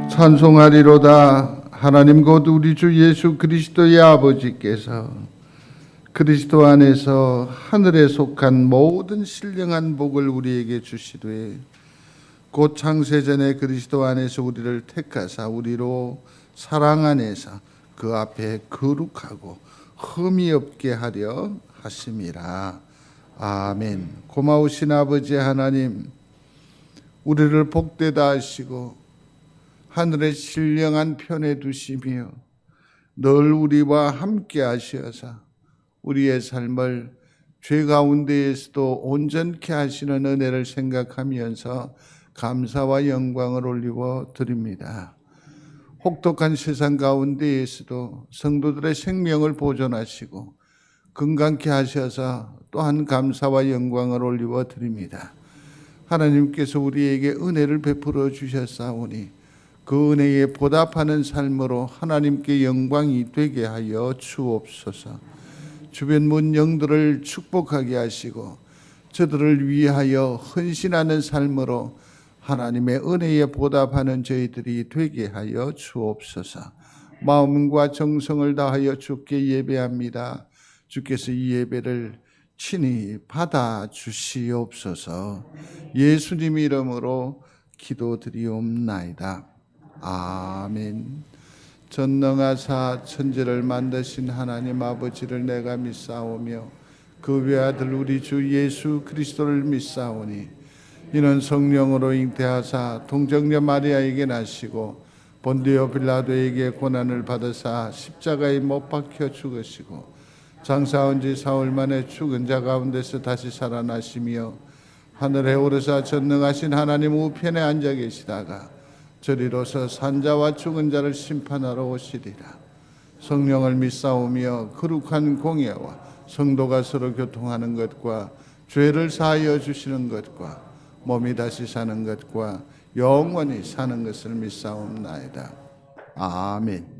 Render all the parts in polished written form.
찬송하리로다. 하나님 곧 우리 주 예수 그리스도의 아버지께서 그리스도 안에서 하늘에 속한 모든 신령한 복을 우리에게 주시되 곧 창세전에 그리스도 안에서 우리를 택하사 우리로 사랑 안에서 그 앞에 거룩하고 흠이 없게 하려 하심이라. 아멘. 고마우신 아버지 하나님, 우리를 복되다 하시고 하늘의 신령한 편에 두시며 늘 우리와 함께 하시어서 우리의 삶을 죄 가운데에서도 온전케 하시는 은혜를 생각하면서 감사와 영광을 올리워 드립니다. 혹독한 세상 가운데에서도 성도들의 생명을 보존하시고 건강케 하셔서 또한 감사와 영광을 올리워 드립니다. 하나님께서 우리에게 은혜를 베풀어 주셨사오니 그 은혜에 보답하는 삶으로 하나님께 영광이 되게 하여 주옵소서. 주변 문 영들을 축복하게 하시고 저들을 위하여 헌신하는 삶으로 하나님의 은혜에 보답하는 저희들이 되게 하여 주옵소서. 마음과 정성을 다하여 주께 예배합니다. 주께서 이 예배를 친히 받아 주시옵소서. 예수님 이름으로 기도드리옵나이다. 아멘. 전능하사 천지를 만드신 하나님 아버지를 내가 믿사오며 그 외아들 우리 주 예수 그리스도를 믿사오니 이는 성령으로 잉태하사 동정녀 마리아에게 나시고 본디오 빌라도에게 고난을 받으사 십자가에 못 박혀 죽으시고 장사한 지 사흘 만에 죽은 자 가운데서 다시 살아나시며 하늘에 오르사 전능하신 하나님 우편에 앉아 계시다가 저리로서 산자와 죽은 자를 심판하러 오시리라. 성령을 믿사오며 거룩한 공예와 성도가 서로 교통하는 것과 죄를 사하여 주시는 것과 몸이 다시 사는 것과 영원히 사는 것을 믿사옵나이다. 아멘.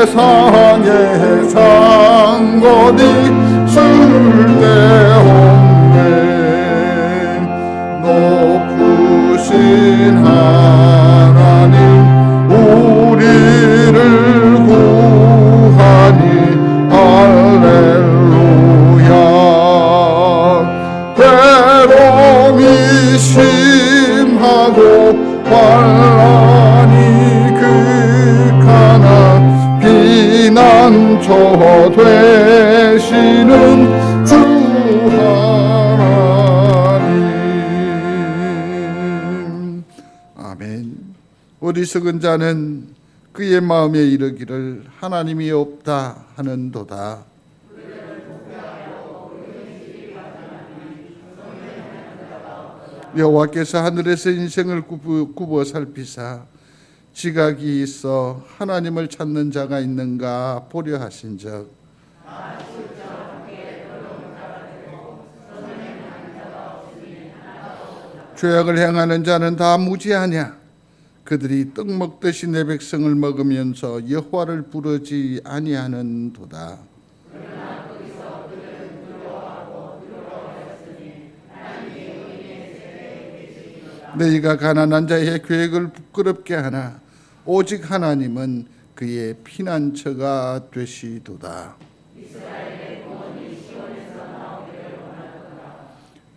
세상의 상고니 쓸데없네. 높으신 하나님 우리를 구하니 할렐루야. 괴로움이 심하고 환란이 극하나 피난처 되시는 주 하나님. 아멘. 어리석은 자는 그의 마음에 이르기를 하나님이 없다 하는도다. 여호와께서 하늘에서 인생을 굽어 살피사 지각이 있어 하나님을 찾는 자가 있는가 보려 하신즉 죄악을 행하는 자는 다 무지하냐? 그들이 떡 먹듯이 내 백성을 먹으면서 여호와를 부르지 아니하는도다. 너희가 가난한 자의 계획을 부끄럽게 하나 오직 하나님은 그의 피난처가 되시도다.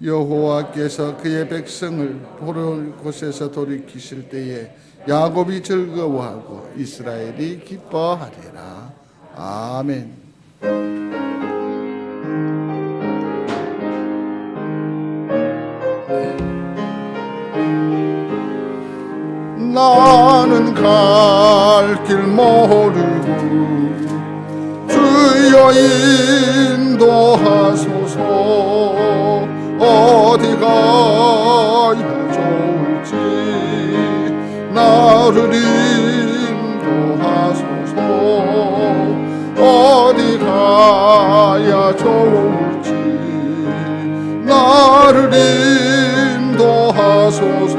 여호와께서 그의 백성을 도를 곳에서 돌이키실 때에 야곱이 즐거워하고 이스라엘이 기뻐하리라. 아멘. 나는 갈 길 모르고 주여 인도하소서. 어디 가야 좋을지 나를 인도하소서. 어디 가야 좋을지 나를 인도하소서.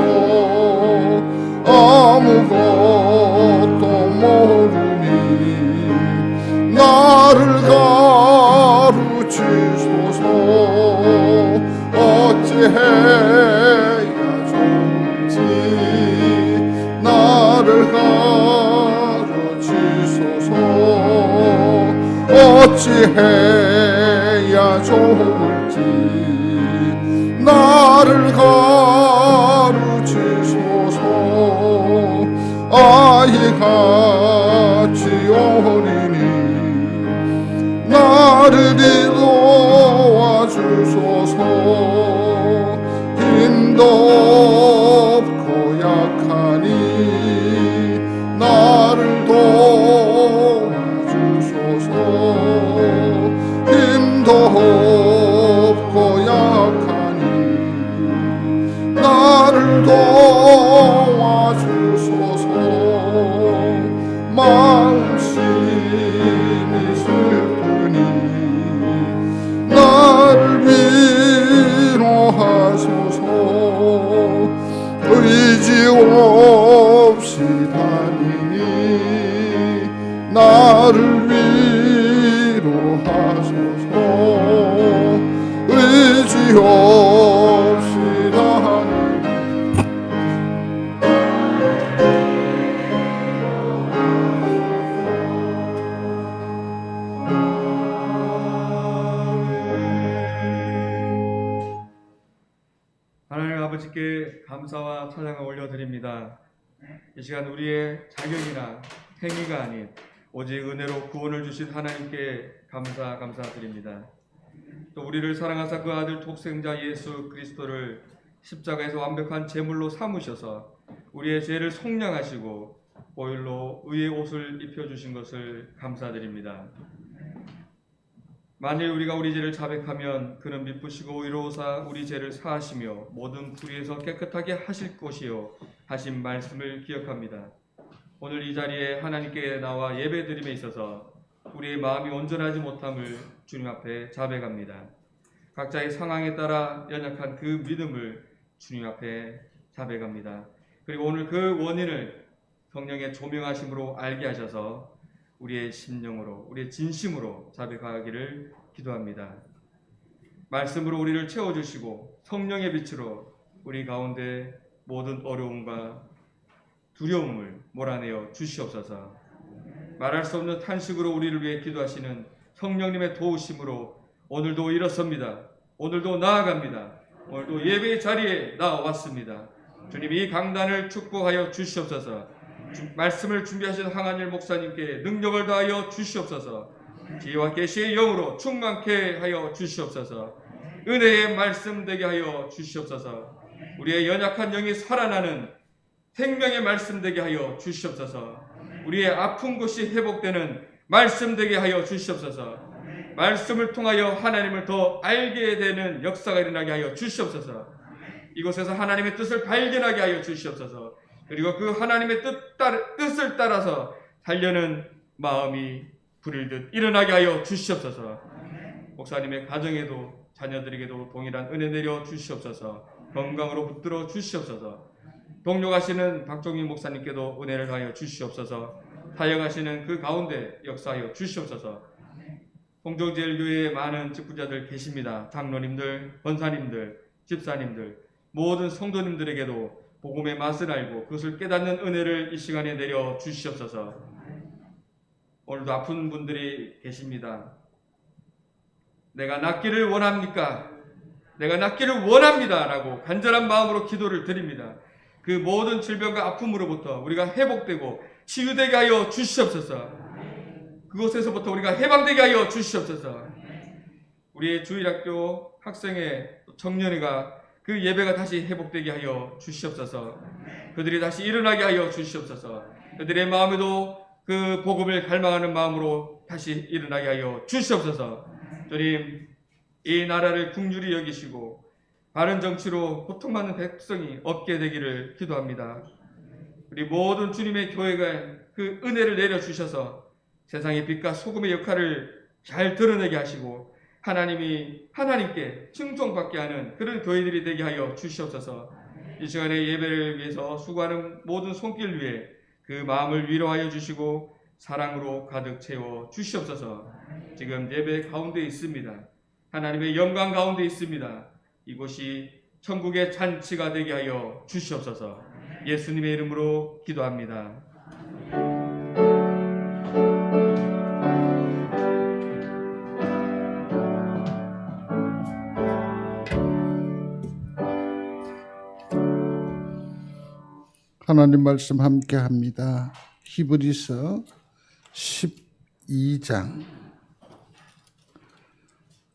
아무것도 모르니 나를 가르치소서. 어찌해야 좋을지 나를 가르치소서. 어찌해야 좋을지 나를 가르치소서. 아이같이 어리니 나를 도와주소서. 힘도 없고 약하니 나를 도와주소서. 힘도 없고 약하니 나를 도와주소서. 마음심이 슬프니 나를 위로하소서. 의지 없이 다니니 나를 위로하소서. 의지 없이 다니니 하나님 아버지께 감사와 찬양을 올려드립니다. 이 시간 우리의 자격이나 행위가 아닌 오직 은혜로 구원을 주신 하나님께 감사드립니다. 또 우리를 사랑하사 그 아들 독생자 예수 그리스도를 십자가에서 완벽한 제물로 삼으셔서 우리의 죄를 속량하시고 보혈로 의의 옷을 입혀주신 것을 감사드립니다. 만일 우리가 우리 죄를 자백하면 그는 미쁘시고 의로우사 우리 죄를 사하시며 모든 불의에서 깨끗하게 하실 것이요 하신 말씀을 기억합니다. 오늘 이 자리에 하나님께 나와 예배드림에 있어서 우리의 마음이 온전하지 못함을 주님 앞에 자백합니다. 각자의 상황에 따라 연약한 그 믿음을 주님 앞에 자백합니다. 그리고 오늘 그 원인을 성령의 조명하심으로 알게 하셔서 우리의 심령으로, 우리의 진심으로 자백하기를 기도합니다. 말씀으로 우리를 채워주시고 성령의 빛으로 우리 가운데 모든 어려움과 두려움을 몰아내어 주시옵소서. 말할 수 없는 탄식으로 우리를 위해 기도하시는 성령님의 도우심으로 오늘도 일어섭니다. 오늘도 나아갑니다. 오늘도 예배의 자리에 나왔습니다. 주님, 이 강단을 축복하여 주시옵소서. 말씀을 준비하신 황한일 목사님께 능력을 다하여 주시옵소서. 지혜와 계시의 영으로 충만케 하여 주시옵소서. 은혜의 말씀 되게 하여 주시옵소서. 우리의 연약한 영이 살아나는 생명의 말씀 되게 하여 주시옵소서. 우리의 아픈 곳이 회복되는 말씀 되게 하여 주시옵소서. 말씀을 통하여 하나님을 더 알게 되는 역사가 일어나게 하여 주시옵소서. 이곳에서 하나님의 뜻을 발견하게 하여 주시옵소서. 그리고 그 하나님의 뜻을 따라서 살려는 마음이 불일듯 일어나게 하여 주시옵소서. 목사님의 가정에도 자녀들에게도 동일한 은혜 내려 주시옵소서. 건강으로 붙들어 주시옵소서. 동료하시는 박종민 목사님께도 은혜를 하여 주시옵소서. 사역하시는 그 가운데 역사하여 주시옵소서. 홍정제일교회에 많은 직분자들 계십니다. 장로님들, 권사님들, 집사님들, 모든 성도님들에게도 복음의 맛을 알고 그것을 깨닫는 은혜를 이 시간에 내려 주시옵소서. 오늘도 아픈 분들이 계십니다. 내가 낫기를 원합니까? 내가 낫기를 원합니다. 라고 간절한 마음으로 기도를 드립니다. 그 모든 질병과 아픔으로부터 우리가 회복되고 치유되게 하여 주시옵소서. 그곳에서부터 우리가 해방되게 하여 주시옵소서. 우리의 주일학교 학생의 청년회가 그 예배가 다시 회복되게 하여 주시옵소서. 그들이 다시 일어나게 하여 주시옵소서. 그들의 마음에도 그 복음을 갈망하는 마음으로 다시 일어나게 하여 주시옵소서. 주님, 이 나라를 긍휼히 여기시고 바른 정치로 고통받는 백성이 없게 되기를 기도합니다. 우리 모든 주님의 교회가 그 은혜를 내려주셔서 세상의 빛과 소금의 역할을 잘 드러내게 하시고 하나님께 칭송받게 하는 그런 교회들이 되게 하여 주시옵소서. 이 시간에 예배를 위해서 수고하는 모든 손길 위에 그 마음을 위로하여 주시고 사랑으로 가득 채워 주시옵소서. 지금 예배 가운데 있습니다. 하나님의 영광 가운데 있습니다. 이곳이 천국의 잔치가 되게 하여 주시옵소서. 예수님의 이름으로 기도합니다. 하나님 말씀 함께 합니다. 히브리서 12장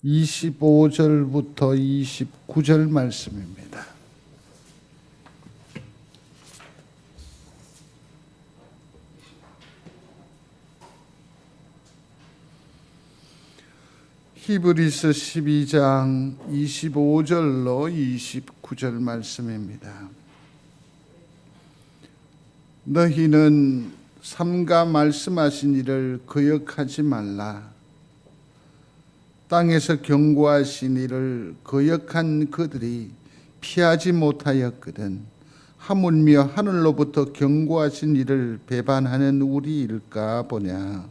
25절부터 29절 말씀입니다. 히브리서 12장 25절로 29절 말씀입니다. 너희는 삼가 말씀하신 이를 거역하지 말라. 땅에서 경고하신 이를 거역한 그들이 피하지 못하였거든. 하물며 하늘로부터 경고하신 이를 배반하는 우리일까 보냐.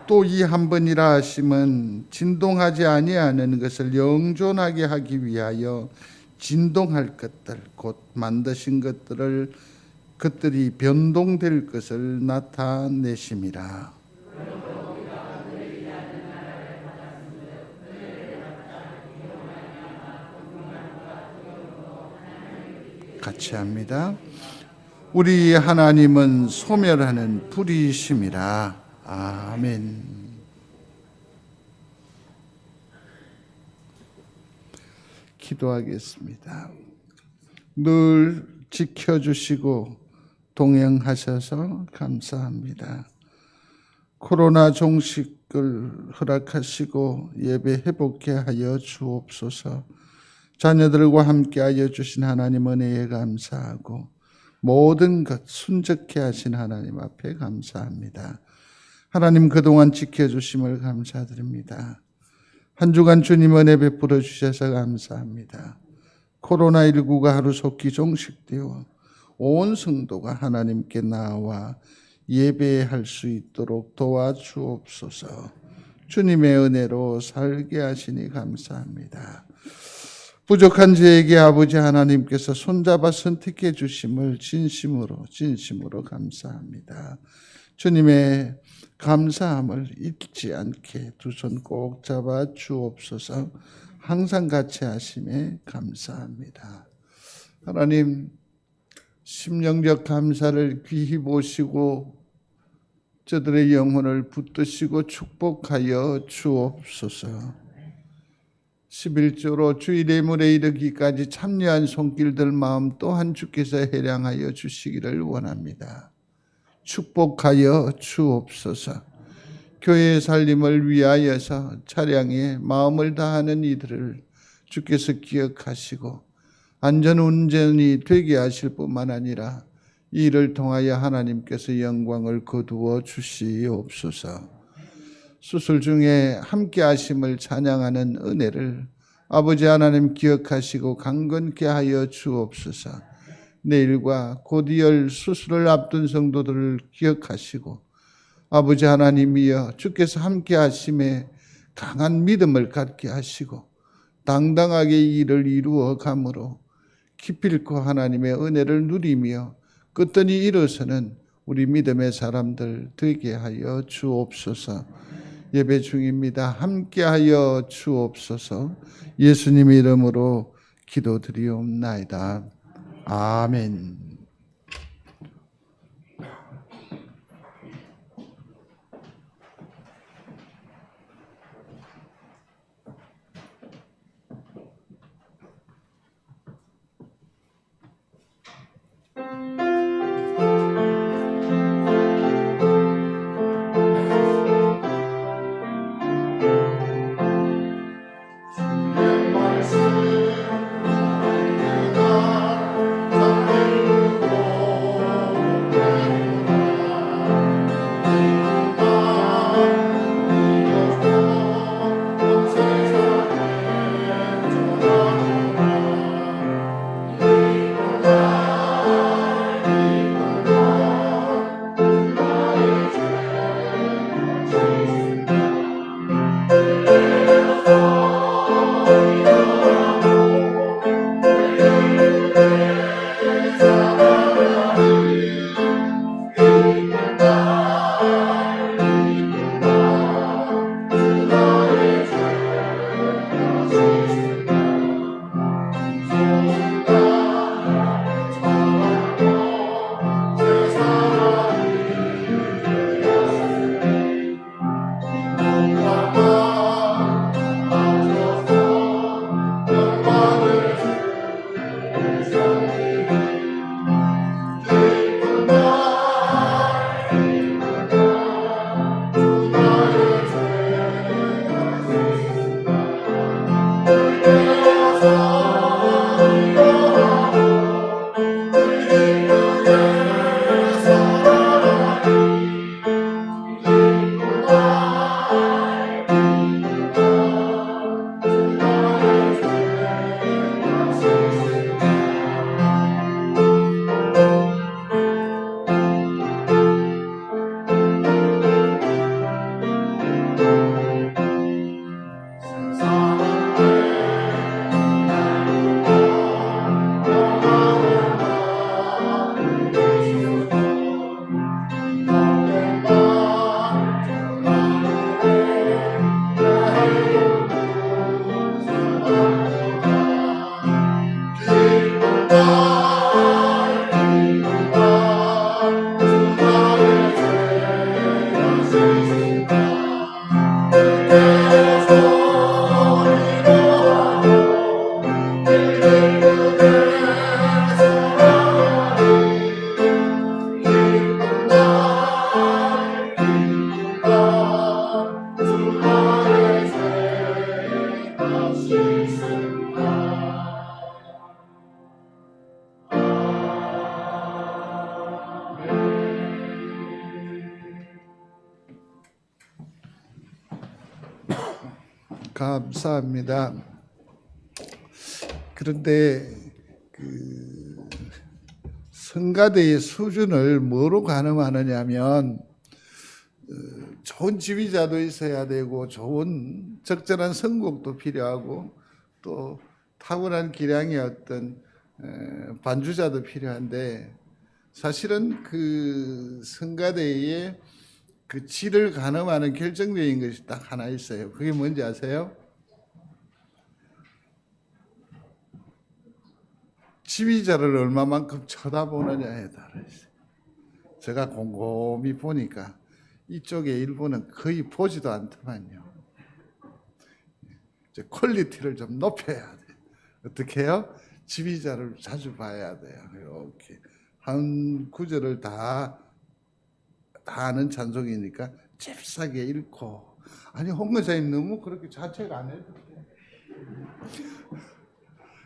또 이 한 번이라 하심은 진동하지 아니하는 것을 영존하게 하기 위하여 진동할 것들 곧 만드신 것들이 변동될 것을 나타내심이라. 같이 합니다. 우리 하나님은 소멸하는 불이심이라. 아멘. 기도하겠습니다. 늘 지켜주시고 동행하셔서 감사합니다. 코로나 종식을 허락하시고 예배 회복케 하여 주옵소서. 자녀들과 함께하여 주신 하나님 은혜에 감사하고 모든 것 순적케 하신 하나님 앞에 감사합니다. 하나님 그동안 지켜주심을 감사드립니다. 한 주간 주님 은혜 베풀어 주셔서 감사합니다. 코로나19가 하루속히 종식되어 온 성도가 하나님께 나와 예배할 수 있도록 도와주옵소서. 주님의 은혜로 살게 하시니 감사합니다. 부족한 저에게 아버지 하나님께서 손잡아 선택해 주심을 진심으로 감사합니다. 주님의 감사함을 잊지 않게 두 손 꼭 잡아 주옵소서. 항상 같이 하심에 감사합니다. 하나님, 심령적 감사를 귀히 보시고 저들의 영혼을 붙드시고 축복하여 주옵소서. 11조로 주의 예물에 이르기까지 참여한 손길들 마음 또한 주께서 해량하여 주시기를 원합니다. 축복하여 주옵소서. 교회의 살림을 위하여서 차량에 마음을 다하는 이들을 주께서 기억하시고 안전운전이 되게 하실 뿐만 아니라 이 일을 통하여 하나님께서 영광을 거두어 주시옵소서. 수술 중에 함께 하심을 찬양하는 은혜를 아버지 하나님 기억하시고 강건케 하여 주옵소서. 내일과 곧 이을 수술을 앞둔 성도들을 기억하시고 아버지 하나님이여 주께서 함께 하심에 강한 믿음을 갖게 하시고 당당하게 이 일을 이루어 가므로 기필코 하나님의 은혜를 누리며 끝없이 일어서는 우리 믿음의 사람들 되게 하여 주옵소서. 예배 중입니다. 함께하여 주옵소서. 예수님의 이름으로 기도드리옵나이다. 아멘. 감사합니다. 그런데 성가대의 수준을 뭐로 가늠하느냐면 좋은 지휘자도 있어야 되고 좋은 적절한 선곡도 필요하고 또 탁월한 기량의 어떤 반주자도 필요한데 사실은 그 성가대의 그 질을 가늠하는 결정적인 것이 딱 하나 있어요. 그게 뭔지 아세요? 지휘자를 얼마만큼 쳐다보느냐에 따라 있어요. 제가 곰곰이 보니까 이쪽의 일부는 거의 보지도 않더만요. 이제 퀄리티를 좀 높여야 돼요. 어떻게 해요? 지휘자를 자주 봐야 돼요. 이렇게 한 구절을 다 아는 찬송이니까 잽싸게 읽고, 아니 홍 권사님 너무 그렇게 자책 안 해도 돼.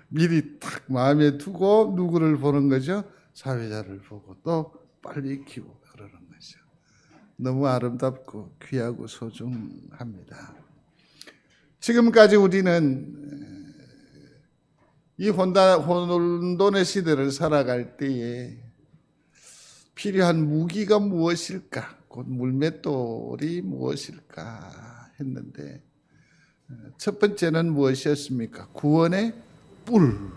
미리 딱 마음에 두고 누구를 보는 거죠? 사회자를 보고 또 빨리 익히고 그러는 거죠. 너무 아름답고 귀하고 소중합니다. 지금까지 우리는 이 혼돈의 시대를 살아갈 때에 필요한 무기가 무엇일까? 곧 물맷돌이 무엇일까 했는데 첫 번째는 무엇이었습니까? 구원의 뿔.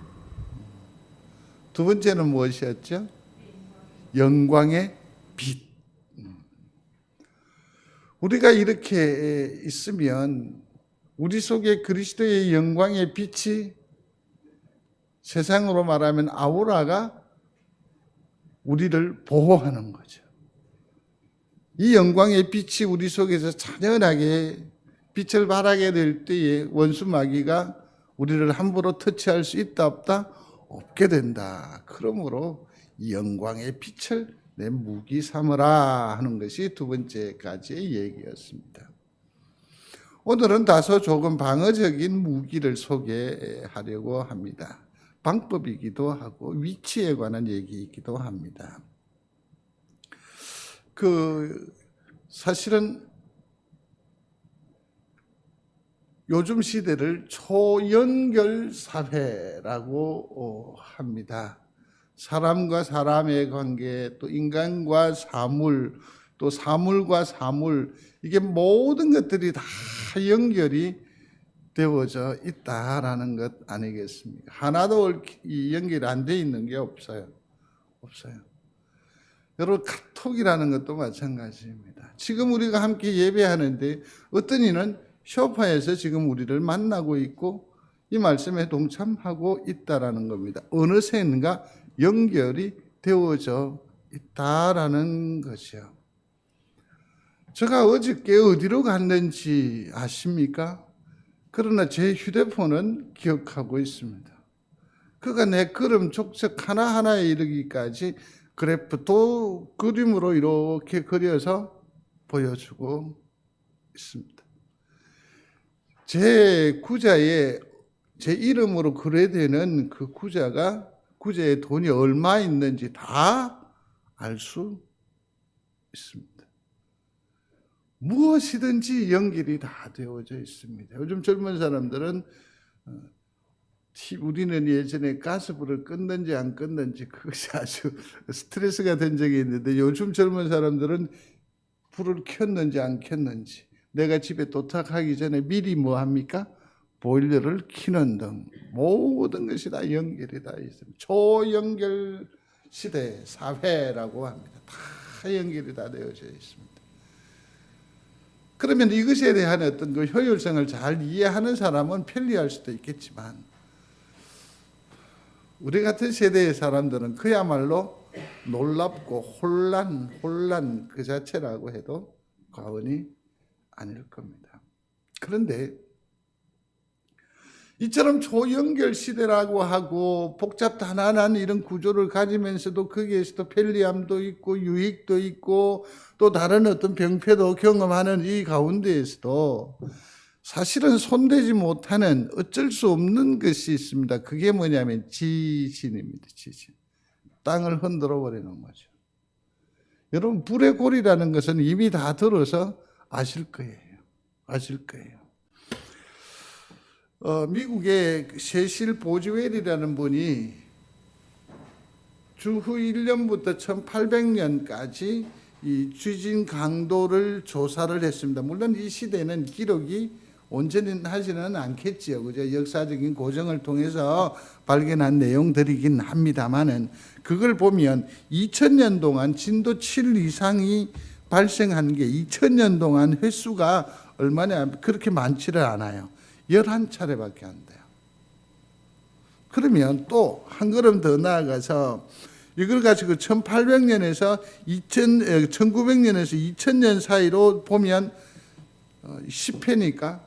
두 번째는 무엇이었죠? 영광의 빛. 우리가 이렇게 있으면 우리 속에 그리스도의 영광의 빛이 세상으로 말하면 아우라가 우리를 보호하는 거죠. 이 영광의 빛이 우리 속에서 찬연하게 빛을 발하게 될 때에 원수 마귀가 우리를 함부로 터치할 수 있다 없다? 없게 된다. 그러므로 이 영광의 빛을 내 무기 삼으라 하는 것이 두 번째까지의 얘기였습니다. 오늘은 다소 조금 방어적인 무기를 소개하려고 합니다. 방법이기도 하고 위치에 관한 얘기이기도 합니다. 사실은 요즘 시대를 초연결 사회라고 합니다. 사람과 사람의 관계, 또 인간과 사물, 또 사물과 사물, 이게 모든 것들이 다 연결이 되어져 있다라는 것 아니겠습니까? 하나도 연결이 안 돼 있는 게 없어요. 여러분, 카톡이라는 것도 마찬가지입니다. 지금 우리가 함께 예배하는데 어떤 이는 소파에서 지금 우리를 만나고 있고 이 말씀에 동참하고 있다라는 겁니다. 어느샌가 연결이 되어져 있다라는 것이요. 제가 어저께 어디로 갔는지 아십니까? 그러나 제 휴대폰은 기억하고 있습니다. 그가 내 걸음 족적 하나하나에 이르기까지 그래프 또 그림으로 이렇게 그려서 보여주고 있습니다. 제 구자에 제 이름으로 거래되는 그 구자의 돈이 얼마 있는지 다 알 수 있습니다. 무엇이든지 연결이 다 되어져 있습니다. 요즘 젊은 사람들은 우리는 예전에 가스불을 껐는지 안 껐는지 그것이 아주 스트레스가 된 적이 있는데 요즘 젊은 사람들은 불을 켰는지 안 켰는지 내가 집에 도착하기 전에 미리 뭐 합니까? 보일러를 켜는 등 모든 것이 다 연결이 다 있습니다. 초연결 시대 사회라고 합니다. 다 연결이 다 되어져 있습니다. 그러면 이것에 대한 어떤 그 효율성을 잘 이해하는 사람은 편리할 수도 있겠지만 우리 같은 세대의 사람들은 그야말로 놀랍고 혼란 그 자체라고 해도 과언이 아닐 겁니다. 그런데 이처럼 초연결 시대라고 하고 복잡단단한 이런 구조를 가지면서도 거기에서도 편리함도 있고 유익도 있고 또 다른 어떤 병폐도 경험하는 이 가운데에서도 사실은 손대지 못하는 어쩔 수 없는 것이 있습니다. 그게 뭐냐면 지진입니다. 지진. 땅을 흔들어 버리는 거죠. 여러분 불의 골이라는 것은 이미 다 들어서 아실 거예요. 미국의 세실 보즈웰이라는 분이 주후 1년부터 1800년까지 이 지진 강도를 조사를 했습니다. 물론 이 시대는 기록이 온전히 하지는 않겠지요. 그죠? 역사적인 고정을 통해서 발견한 내용들이긴 합니다만은 그걸 보면 2000년 동안 진도 7 이상이 발생한 게 2000년 동안 횟수가 얼마나 그렇게 많지를 않아요. 11차례밖에 안 돼요. 그러면 또 한 걸음 더 나아가서 이걸 가지고 1800년에서 1900년에서 2000년 사이로 보면 10회니까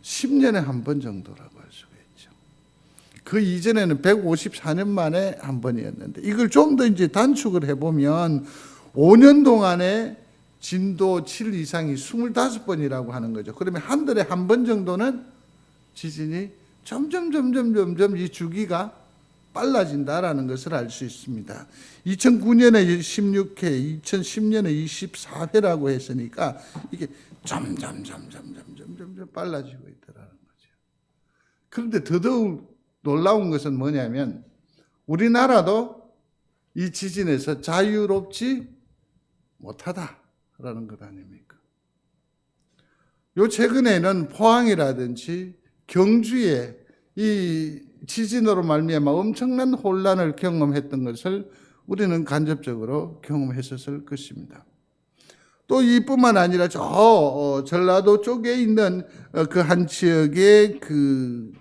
10년에 한 번 정도라고 할 수가 있죠. 그 이전에는 154년 만에 한 번이었는데 이걸 좀 더 이제 단축을 해보면 5년 동안에 진도 7 이상이 25번이라고 하는 거죠. 그러면 한 달에 한 번 정도는 지진이 점점 이 주기가 빨라진다라는 것을 알 수 있습니다. 2009년에 16회, 2010년에 24회라고 했으니까 이게 점점 빨라지고 있다라는 거죠. 그런데 더더욱 놀라운 것은 뭐냐면 우리나라도 이 지진에서 자유롭지 못하다라는 것 아닙니까? 요 최근에는 포항이라든지 경주에 이 지진으로 말미암아 엄청난 혼란을 경험했던 것을 우리는 간접적으로 경험했었을 것입니다. 또 이뿐만 아니라 저 전라도 쪽에 있는 그 한 지역의 그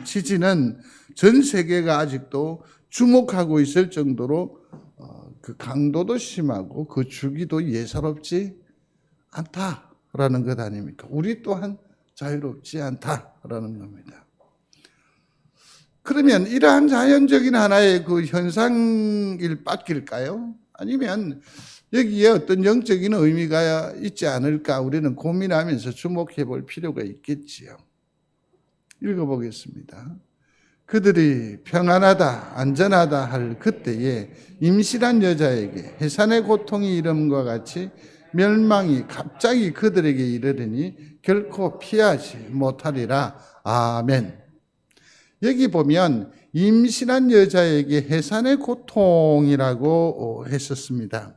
지진은 전 세계가 아직도 주목하고 있을 정도로 그 강도도 심하고 그 주기도 예사롭지 않다라는 것 아닙니까? 우리 또한 자유롭지 않다라는 겁니다. 그러면 이러한 자연적인 하나의 그 현상일 뿐일까요? 아니면 여기에 어떤 영적인 의미가 있지 않을까 우리는 고민하면서 주목해 볼 필요가 있겠지요. 읽어보겠습니다. 그들이 평안하다, 안전하다 할 그때에 임실한 여자에게 해산의 고통이 이름과 같이 멸망이 갑자기 그들에게 이르르니 결코 피하지 못하리라. 아멘. 여기 보면 임신한 여자에게 해산의 고통이라고 했었습니다.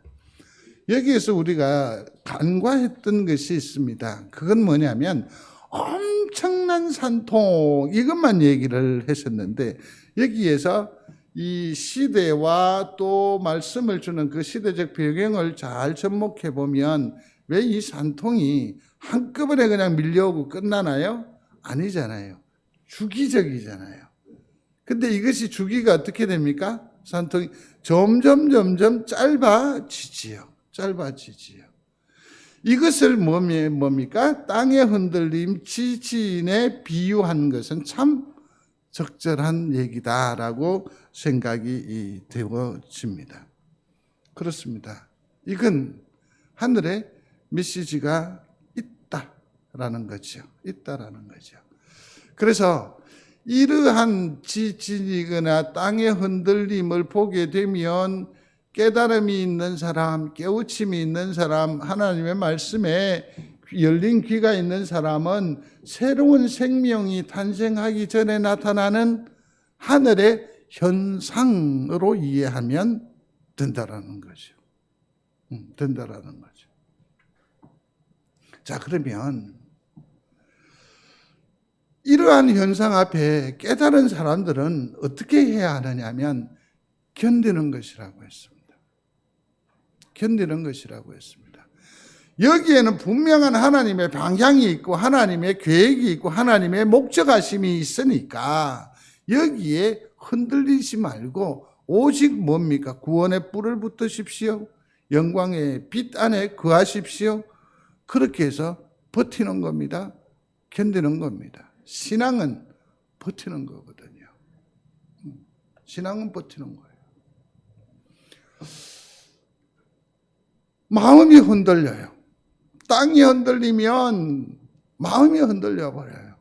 여기에서 우리가 간과했던 것이 있습니다. 그건 뭐냐면 엄청난 산통 이것만 얘기를 했었는데 여기에서 이 시대와 또 말씀을 주는 그 시대적 배경을 잘 접목해 보면 왜 이 산통이 한꺼번에 그냥 밀려오고 끝나나요? 아니잖아요. 주기적이잖아요. 근데 이것이 주기가 어떻게 됩니까? 산통이 점점 짧아지지요. 이것을 뭡니까? 땅의 흔들림, 지진에 비유한 것은 참 적절한 얘기다라고 생각이 되어집니다. 그렇습니다. 이건 하늘에 메시지가 있다라는 거죠. 그래서 이러한 지진이거나 땅의 흔들림을 보게 되면 깨달음이 있는 사람, 깨우침이 있는 사람, 하나님의 말씀에 열린 귀가 있는 사람은 새로운 생명이 탄생하기 전에 나타나는 하늘의 현상으로 이해하면 된다라는 거죠. 자, 그러면 이러한 현상 앞에 깨달은 사람들은 어떻게 해야 하느냐면 견디는 것이라고 했습니다. 여기에는 분명한 하나님의 방향이 있고 하나님의 계획이 있고 하나님의 목적하심이 있으니까 여기에 흔들리지 말고 오직 뭡니까? 구원의 뿔을 붙드십시오. 영광의 빛 안에 거하십시오. 그렇게 해서 버티는 겁니다. 견디는 겁니다. 신앙은 버티는 거거든요. 신앙은 버티는 거예요. 마음이 흔들려요. 땅이 흔들리면 마음이 흔들려 버려요.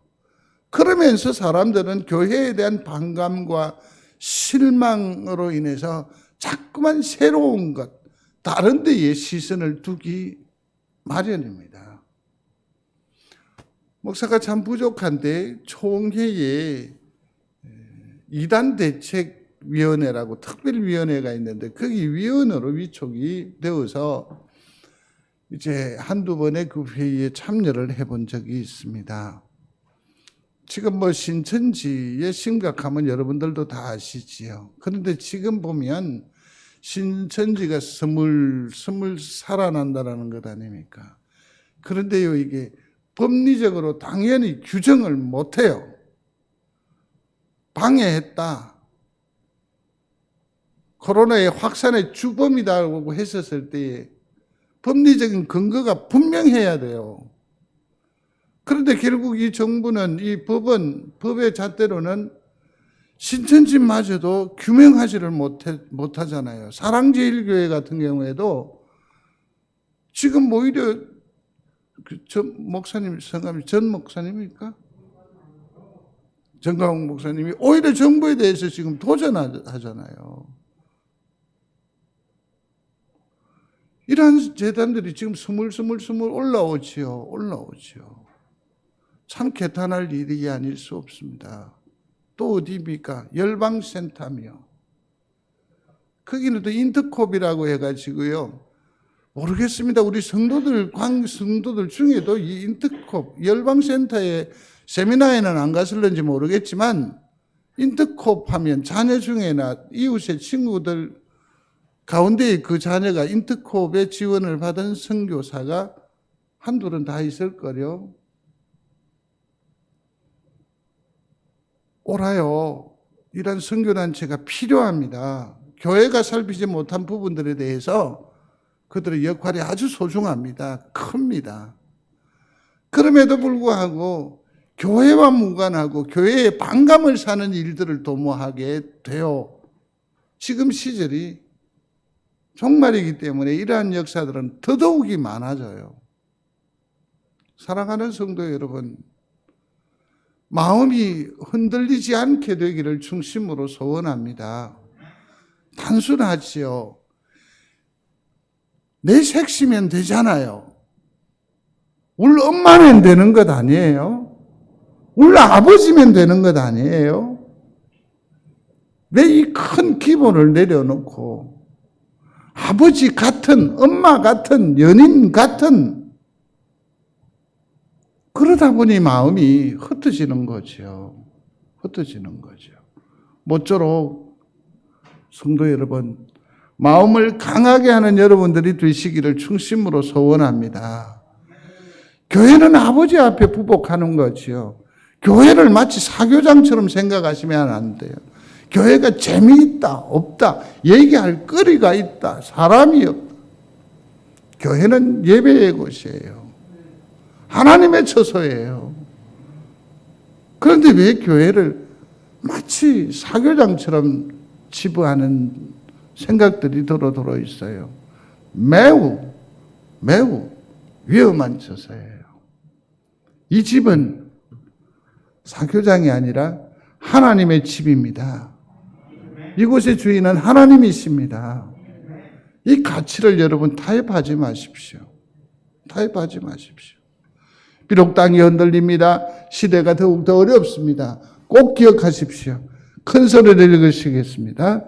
그러면서 사람들은 교회에 대한 반감과 실망으로 인해서 자꾸만 새로운 것, 다른 데에 시선을 두기 마련입니다. 목사가 참 부족한데 총회에 이단 대책위원회라고 특별위원회가 있는데 거기 위원으로 위촉이 되어서 이제 한두 번의 그 회의에 참여를 해본 적이 있습니다. 지금 뭐 신천지의 심각함은 여러분들도 다 아시지요. 그런데 지금 보면 신천지가 스물 살아난다라는 것 아닙니까? 그런데요, 이게 법리적으로 당연히 규정을 못해요. 방해했다. 코로나의 확산의 주범이라고 했었을 때에 법리적인 근거가 분명해야 돼요. 그런데 결국 이 정부는, 이 법의 잣대로는 신천지마저도 규명하지를 못하잖아요. 사랑제일교회 같은 경우에도 지금 오히려 전 목사님 성함이 전 목사님입니까? 정강훈 목사님이 오히려 정부에 대해서 지금 도전하잖아요. 이러한 재단들이 지금 스물스물 올라오지요. 참 개탄할 일이 아닐 수 없습니다. 또 어디입니까? 열방센터며. 거기는 또 인터콥이라고 해가지고요. 모르겠습니다. 우리 성도들 중에도 이 인터콥, 열방센터에 세미나에는 안 갔을런지 모르겠지만, 인터콥 하면 자녀 중에나 이웃의 친구들 가운데 그 자녀가 인터콥의 지원을 받은 선교사가 한둘은 다 있을 거요. 오라요. 이런 선교단체가 필요합니다. 교회가 살피지 못한 부분들에 대해서 그들의 역할이 아주 소중합니다. 큽니다. 그럼에도 불구하고 교회와 무관하고 교회의 반감을 사는 일들을 도모하게 돼요. 지금 시절이 종말이기 때문에 이러한 역사들은 더더욱이 많아져요. 사랑하는 성도 여러분, 마음이 흔들리지 않게 되기를 중심으로 소원합니다. 단순하지요. 내 색시면 되잖아요. 우리 엄마면 되는 것 아니에요? 우리 아버지면 되는 것 아니에요? 왜 이 큰 기본을 내려놓고 아버지 같은, 엄마 같은, 연인 같은, 그러다 보니 마음이 흩어지는 거죠. 모쪼록 성도 여러분, 마음을 강하게 하는 여러분들이 되시기를 중심으로 소원합니다. 교회는 아버지 앞에 부복하는 거지요. 교회를 마치 사교장처럼 생각하시면 안 돼요. 교회가 재미있다, 없다, 얘기할 거리가 있다, 사람이 없다. 교회는 예배의 곳이에요. 하나님의 처소예요. 그런데 왜 교회를 마치 사교장처럼 치부하는 생각들이 들어 있어요. 매우 위험한 처소예요. 이 집은 사교장이 아니라 하나님의 집입니다. 이곳의 주인은 하나님이십니다. 이 가치를 여러분 타협하지 마십시오. 비록 땅이 흔들립니다. 시대가 더욱더 어렵습니다. 꼭 기억하십시오. 큰 소리를 읽으시겠습니다.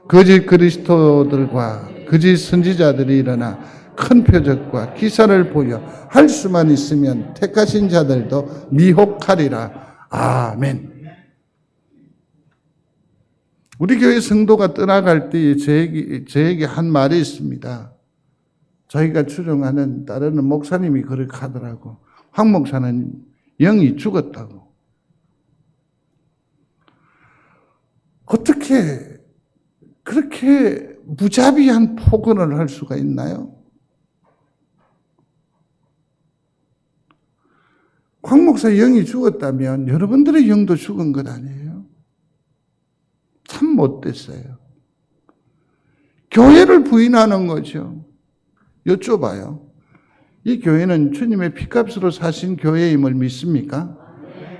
거짓 그리스도들과 거짓 선지자들이 일어나 큰 표적과 기사를 보여 할 수만 있으면 택하신 자들도 미혹하리라. 아멘. 우리 교회 성도가 떠나갈 때 저에게 한 말이 있습니다. 저희가 추종하는 따르는 목사님이 그렇게 하더라고. 황 목사는 영이 죽었다고. 어떻게 그렇게 무자비한 폭언을 할 수가 있나요? 황 목사 영이 죽었다면 여러분들의 영도 죽은 것 아니에요? 참 못됐어요. 교회를 부인하는 거죠. 여쭤봐요. 이 교회는 주님의 피값으로 사신 교회임을 믿습니까?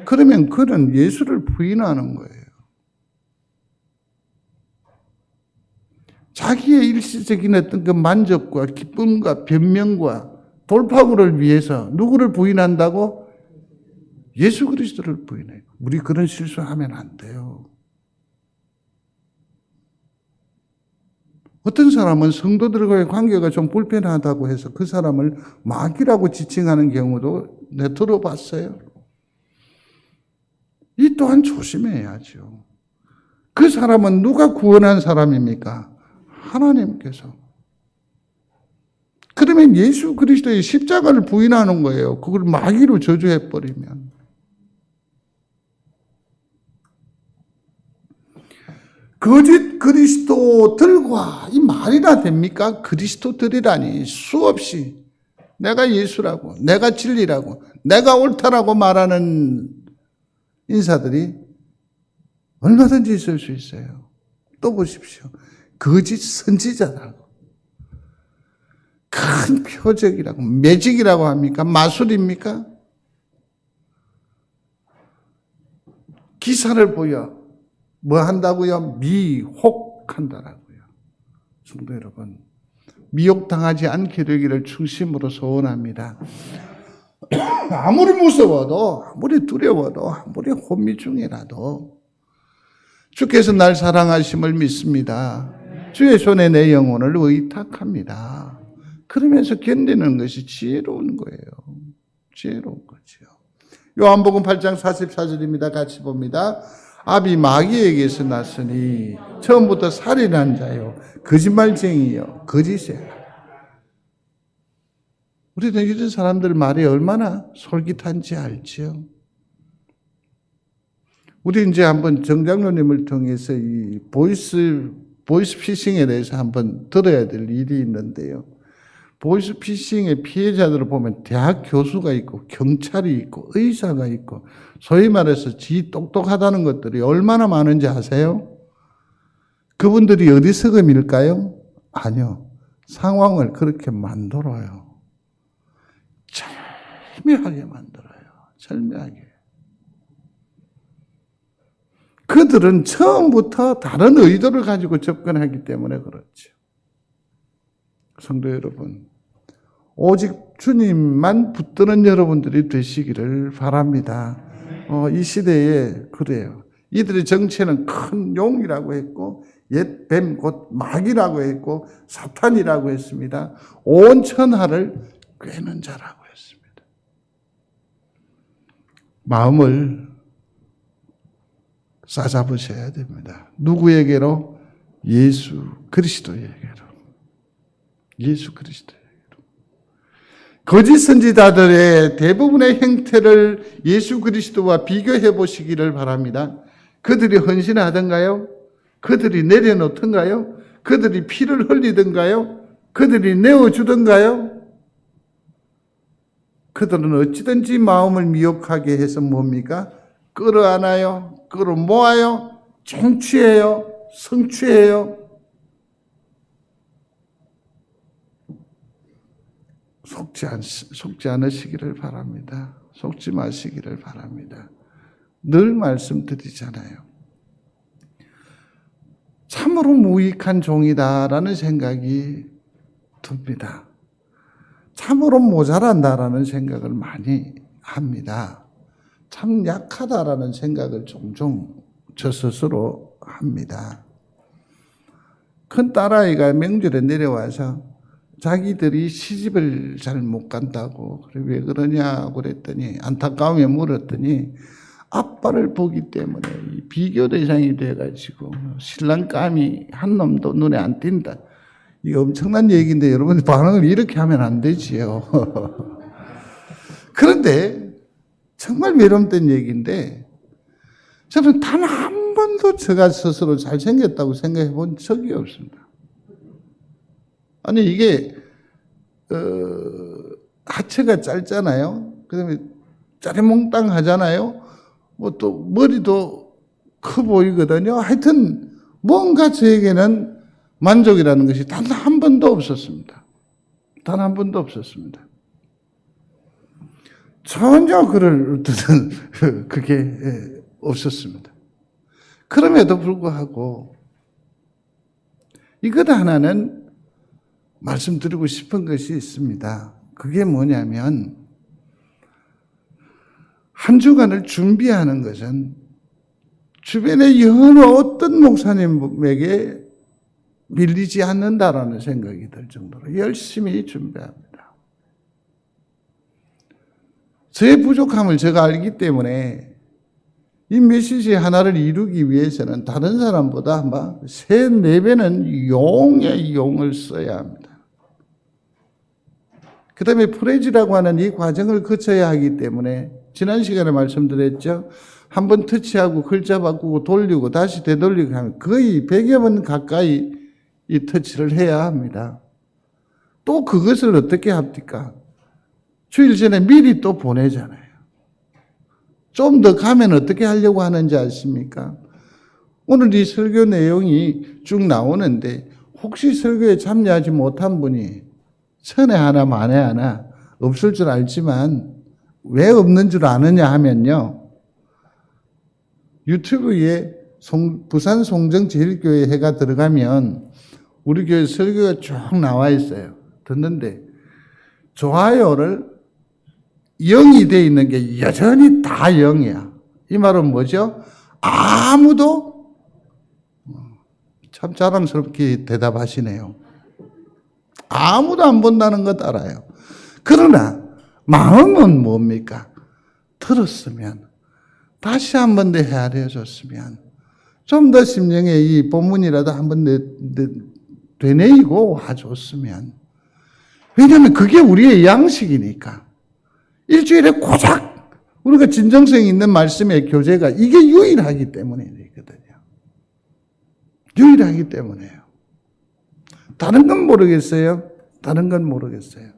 그러면 그는 예수를 부인하는 거예요. 자기의 일시적인 어떤 그 만족과 기쁨과 변명과 돌파구를 위해서 누구를 부인한다고? 예수 그리스도를 부인해요. 우리 그런 실수하면 안 돼요. 어떤 사람은 성도들과의 관계가 좀 불편하다고 해서 그 사람을 마귀라고 지칭하는 경우도 내 들어봤어요. 이 또한 조심해야죠. 그 사람은 누가 구원한 사람입니까? 하나님께서. 그러면 예수 그리스도의 십자가를 부인하는 거예요. 그걸 마귀로 저주해버리면. 거짓 그리스도들과 이 말이나 됩니까? 그리스도들이라니 수없이 내가 예수라고, 내가 진리라고, 내가 옳다라고 말하는 인사들이 얼마든지 있을 수 있어요. 또 보십시오. 거짓 선지자라고. 큰 표적이라고, 매직이라고 합니까? 마술입니까? 기사를 보여 뭐 한다고요? 미혹한다라고요. 성도 여러분, 미혹당하지 않게 되기를 중심으로 소원합니다. 아무리 무서워도, 아무리 두려워도, 아무리 혼미중이라도 주께서 날 사랑하심을 믿습니다. 주의 손에 내 영혼을 의탁합니다. 그러면서 견디는 것이 지혜로운 거예요. 지혜로운 거죠. 요한복음 8장 44절입니다. 같이 봅니다. 아비 마귀에게서 났으니 처음부터 살인한 자요, 거짓말쟁이요, 거짓에. 우리는 이런 사람들 말이 얼마나 솔깃한지 알죠. 우리 이제 한번 정장로님을 통해서 이 보이스 피싱에 대해서 한번 들어야 될 일이 있는데요. 보이스 피싱의 피해자들을 보면 대학 교수가 있고 경찰이 있고 의사가 있고 소위 말해서 지 똑똑하다는 것들이 얼마나 많은지 아세요? 그분들이 어디서 밀까요? 아니요. 상황을 그렇게 만들어요. 절묘하게 만들어요. 절묘하게. 그들은 처음부터 다른 의도를 가지고 접근하기 때문에 그렇죠. 성도 여러분, 오직 주님만 붙드는 여러분들이 되시기를 바랍니다. 이 시대에 그래요. 이들의 정체는 큰 용이라고 했고 옛 뱀 곧 마귀라고 했고 사탄이라고 했습니다. 온 천하를 꿰는 자라고 했습니다. 마음을 싸잡으셔야 됩니다. 누구에게로? 예수 그리스도에게로. 예수 그리스도에게로. 거짓 선지자들의 대부분의 형태를 예수 그리스도와 비교해 보시기를 바랍니다. 그들이 헌신하던가요? 그들이 내려놓던가요? 그들이 피를 흘리던가요? 그들이 내어주던가요? 그들은 어찌든지 마음을 미혹하게 해서 뭡니까? 끌어안아요, 끌어모아요, 쟁취해요, 성취해요. 속지 않으시기를 바랍니다. 속지 마시기를 바랍니다. 늘 말씀드리잖아요. 참으로 무익한 종이다라는 생각이 듭니다. 참으로 모자란다라는 생각을 많이 합니다. 참 약하다라는 생각을 종종 저 스스로 합니다. 큰 딸아이가 명절에 내려와서 자기들이 시집을 잘 못 간다고, 그래 왜 그러냐고 그랬더니, 안타까움에 물었더니 아빠를 보기 때문에 비교 대상이 돼가지고 신랑감이 한 놈도 눈에 안 띈다. 이게 엄청난 얘기인데 여러분 반응을 이렇게 하면 안 되지요. 그런데 정말 매력된 얘기인데 저는 단 한 번도 제가 스스로 잘생겼다고 생각해 본 적이 없습니다. 아니 이게 하체가 짧잖아요. 그다음에 짜리몽땅하잖아요. 뭐 또 머리도 커 보이거든요. 하여튼 뭔가 저에게는 만족이라는 것이 단 한 번도 없었습니다. 단 한 번도 없었습니다. 전혀 그럴 뜻은 그게 없었습니다. 그럼에도 불구하고 이것 하나는 말씀드리고 싶은 것이 있습니다. 그게 뭐냐면 한 주간을 준비하는 것은 주변의 여러 어떤 목사님에게 밀리지 않는다라는 생각이 들 정도로 열심히 준비합니다. 저의 부족함을 제가 알기 때문에 이 메시지 하나를 이루기 위해서는 다른 사람보다 아마 3, 4배는 용의 용을 써야 합니다. 그 다음에 프레지라고 하는 이 과정을 거쳐야 하기 때문에 지난 시간에 말씀드렸죠. 한번 터치하고 글자 바꾸고 돌리고 다시 되돌리고 하면 거의 100여 번 가까이 이 터치를 해야 합니다. 또 그것을 어떻게 합니까? 주일 전에 미리 또 보내잖아요. 좀 더 가면 어떻게 하려고 하는지 아십니까? 오늘 이 설교 내용이 쭉 나오는데 혹시 설교에 참여하지 못한 분이 천에 하나 만에 하나 없을 줄 알지만 왜 없는 줄 아느냐 하면요. 유튜브에 부산 송정제일교회 해가 들어가면 우리 교회 설교가 쭉 나와 있어요. 듣는데 좋아요를 0이 돼 있는 게 여전히 다 0이야. 이 말은 뭐죠? 아무도 참 자랑스럽게 대답하시네요. 아무도 안 본다는 것 알아요. 그러나 마음은 뭡니까? 들었으면 다시 한 번 더 헤아려줬으면 좀 더 심령에 이 본문이라도 한 번 되뇌이고 와줬으면 왜냐하면 그게 우리의 양식이니까 일주일에 고작 우리가 진정성 있는 말씀의 교제가 이게 유일하기 때문에 있거든요. 유일하기 때문에요. 다른 건 모르겠어요. 다른 건 모르겠어요.